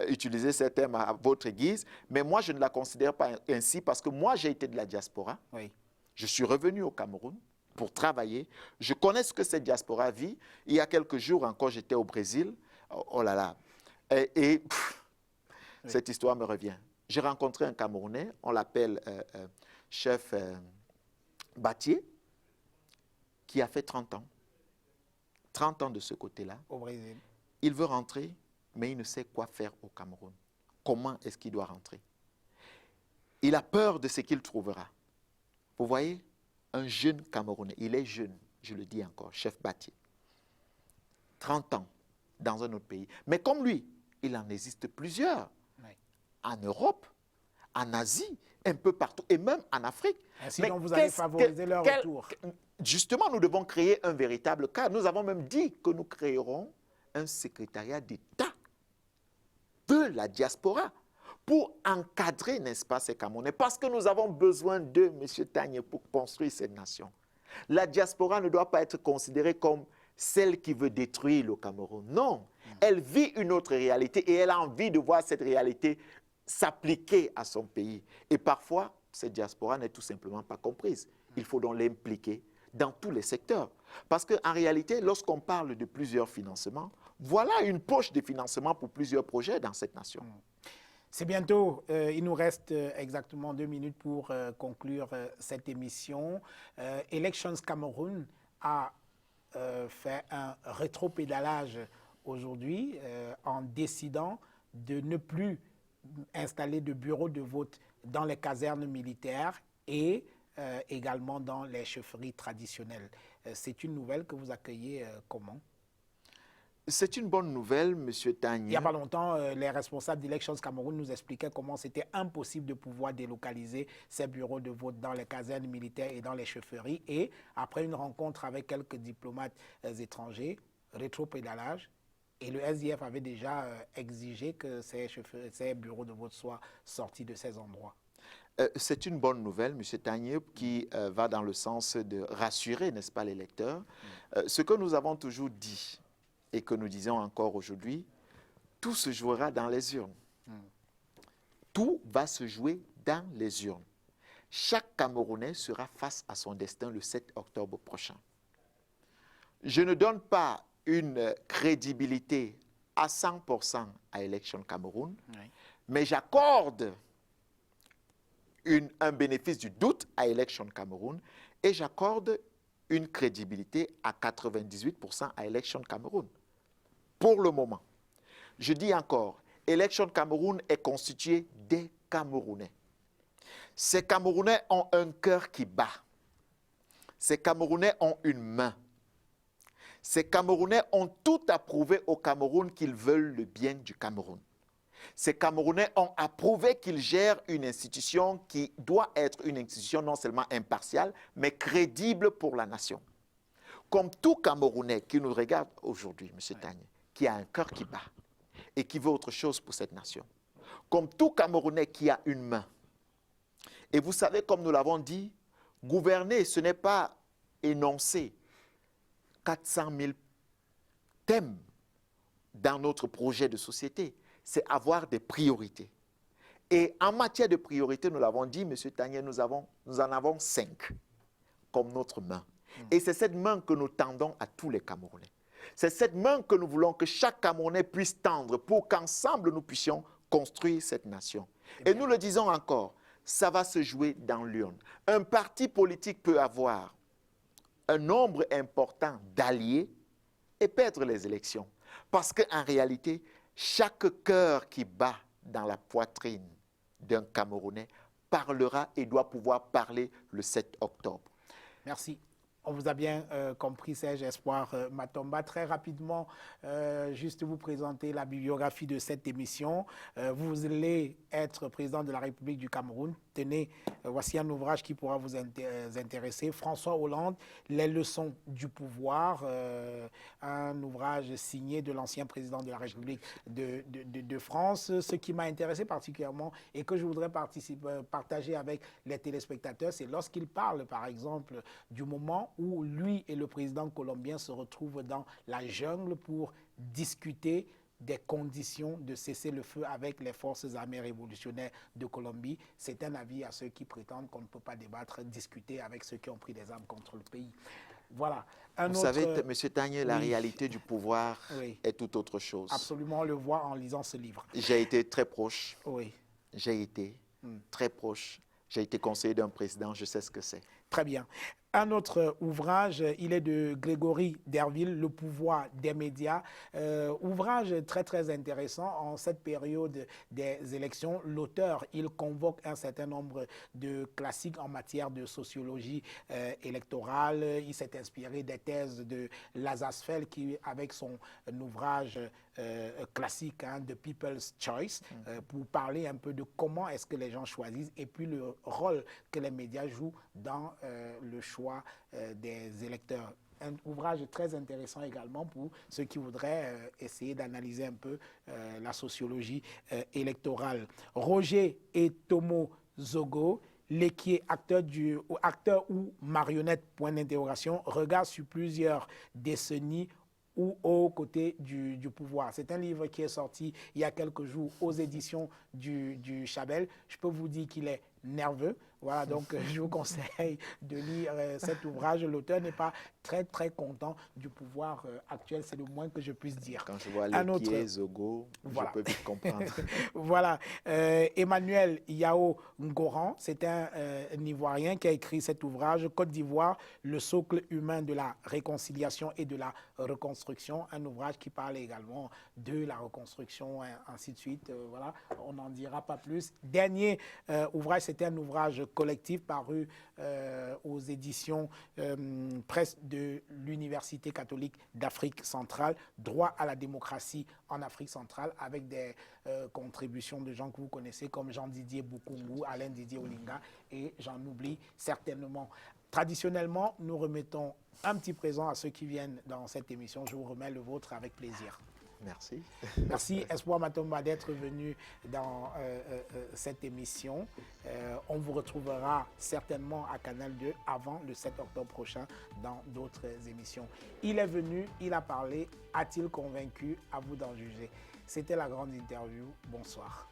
utiliser ces termes à votre guise. Mais moi, je ne la considère pas ainsi parce que moi, j'ai été de la diaspora. Oui. Je suis revenu au Cameroun pour travailler. Je connais ce que cette diaspora vit. Il y a quelques jours encore, j'étais au Brésil. Oh là là. Oui. Cette histoire me revient. J'ai rencontré un Camerounais, on l'appelle chef Batier, qui a fait 30 ans. 30 ans de ce côté-là. Au Brésil. Il veut rentrer, mais il ne sait quoi faire au Cameroun. Comment est-ce qu'il doit rentrer? Il a peur de ce qu'il trouvera. Vous voyez, un jeune Camerounais, il est jeune, je le dis encore, chef Batier. 30 ans dans un autre pays. Mais comme lui, il en existe plusieurs. En Europe, en Asie, un peu partout, et même en Afrique. Ainsi donc vous allez favoriser leur retour. Justement, nous devons créer un véritable cadre. Nous avons même dit que nous créerons un secrétariat d'État de la diaspora pour encadrer, n'est-ce pas, ces Camerounais. Parce que nous avons besoin d'eux, M. Tagne, pour construire cette nation. La diaspora ne doit pas être considérée comme celle qui veut détruire le Cameroun. Non, elle vit une autre réalité et elle a envie de voir cette réalité s'appliquer à son pays. Et parfois, cette diaspora n'est tout simplement pas comprise. Il faut donc l'impliquer dans tous les secteurs. Parce qu'en réalité, lorsqu'on parle de plusieurs financements, voilà une poche de financement pour plusieurs projets dans cette nation. C'est bientôt, il nous reste exactement 2 minutes pour conclure cette émission. Elections Cameroun a fait un rétropédalage aujourd'hui en décidant de ne plus installer de bureaux de vote dans les casernes militaires et également dans les chefferies traditionnelles. C'est une nouvelle que vous accueillez comment? C'est une bonne nouvelle, M. Il Tagné. n'y a pas longtemps, les responsables d'Elections Cameroun nous expliquaient comment c'était impossible de pouvoir délocaliser ces bureaux de vote dans les casernes militaires et dans les chefferies. Et après une rencontre avec quelques diplomates étrangers, rétropédalage, et le SDF avait déjà exigé que ces bureaux de vote soient sortis de ces endroits. C'est une bonne nouvelle, M. Tagné, qui va dans le sens de rassurer, n'est-ce pas, les lecteurs. Ce que nous avons toujours dit, et que nous disons encore aujourd'hui, tout se jouera dans les urnes. Tout va se jouer dans les urnes. Chaque Camerounais sera face à son destin le 7 octobre prochain. Je ne donne pas une crédibilité à 100% à Élections Cameroun, mais j'accorde un bénéfice du doute à Élections Cameroun et j'accorde une crédibilité à 98% à Élections Cameroun. Pour le moment, je dis encore, Élections Cameroun est constitué des Camerounais. Ces Camerounais ont un cœur qui bat. Ces Camerounais ont une main. Ces Camerounais ont tout approuvé au Cameroun qu'ils veulent le bien du Cameroun. Ces Camerounais ont approuvé qu'ils gèrent une institution qui doit être une institution non seulement impartiale, mais crédible pour la nation. Comme tout Camerounais qui nous regarde aujourd'hui, M. Tagné, qui a un cœur qui bat et qui veut autre chose pour cette nation. Comme tout Camerounais qui a une main. Et vous savez, comme nous l'avons dit, gouverner, ce n'est pas énoncer 400 000 thèmes dans notre projet de société. C'est avoir des priorités. Et en matière de priorités, nous l'avons dit, M. Tagné, nous en avons 5 comme notre main. Et c'est cette main que nous tendons à tous les Camerounais. C'est cette main que nous voulons que chaque Camerounais puisse tendre pour qu'ensemble nous puissions construire cette nation. Et nous le disons encore, ça va se jouer dans l'urne. Un parti politique peut avoir un nombre important d'alliés et perdre les élections. Parce qu'en réalité, chaque cœur qui bat dans la poitrine d'un Camerounais parlera et doit pouvoir parler le 7 octobre. Merci. On vous a bien compris, Serge Espoir Matomba. Très rapidement, juste vous présenter la bibliographie de cette émission. Vous allez être président de la République du Cameroun. Tenez, voici un ouvrage qui pourra vous intéresser. François Hollande, Les leçons du pouvoir, un ouvrage signé de l'ancien président de la République de France. Ce qui m'a intéressé particulièrement et que je voudrais partager avec les téléspectateurs, c'est lorsqu'il parle, par exemple, du moment où lui et le président colombien se retrouvent dans la jungle pour discuter des conditions de cessez-le-feu avec les forces armées révolutionnaires de Colombie. C'est un avis à ceux qui prétendent qu'on ne peut pas débattre, discuter avec ceux qui ont pris des armes contre le pays. Voilà. Vous savez, M. Tagné, la réalité du pouvoir est tout autre chose. Absolument, on le voit en lisant ce livre. J'ai été très proche. Oui. J'ai été très proche. J'ai été conseiller d'un président, je sais ce que c'est. Très bien. Un autre ouvrage, il est de Grégory Derville, Le pouvoir des médias. Ouvrage très, très intéressant. En cette période des élections, l'auteur, il convoque un certain nombre de classiques en matière de sociologie électorale. Il s'est inspiré des thèses de Lazarfeld qui, avec son ouvrage classique, The People's Choice, pour parler un peu de comment est-ce que les gens choisissent et puis le rôle que les médias jouent dans le choix des électeurs. Un ouvrage très intéressant également pour ceux qui voudraient essayer d'analyser un peu la sociologie électorale. Roger et Tomo Zogo, Lequier, acteur ou marionnette, point d'interrogation, regard sur plusieurs décennies ou aux côtés du pouvoir. C'est un livre qui est sorti il y a quelques jours aux éditions du Chabel. Je peux vous dire qu'il est nerveux. Voilà, donc je vous conseille de lire cet ouvrage. L'auteur n'est pas très, très content du pouvoir actuel, c'est le moins que je puisse dire. Quand je vois Lequier, Zogo, voilà. Je peux vite comprendre. Voilà. Emmanuel Yao Ngoran, c'est un Ivoirien qui a écrit cet ouvrage, Côte d'Ivoire, le socle humain de la réconciliation et de la reconstruction. Un ouvrage qui parle également de la reconstruction, ainsi de suite. Voilà, on n'en dira pas plus. Dernier ouvrage, c'était un ouvrage collectif paru aux éditions presse de l'Université catholique d'Afrique centrale, Droit à la démocratie en Afrique centrale, avec des contributions de gens que vous connaissez comme Jean-Didier Bukungu, Alain Didier Olinga, et j'en oublie certainement. Traditionnellement, nous remettons un petit présent à ceux qui viennent dans cette émission. Je vous remets le vôtre avec plaisir. Merci. Merci Espoir Matomba d'être venu dans cette émission. On vous retrouvera certainement à Canal 2 avant le 7 octobre prochain dans d'autres émissions. Il est venu, il a parlé, a-t-il convaincu? À vous d'en juger. C'était la grande interview. Bonsoir.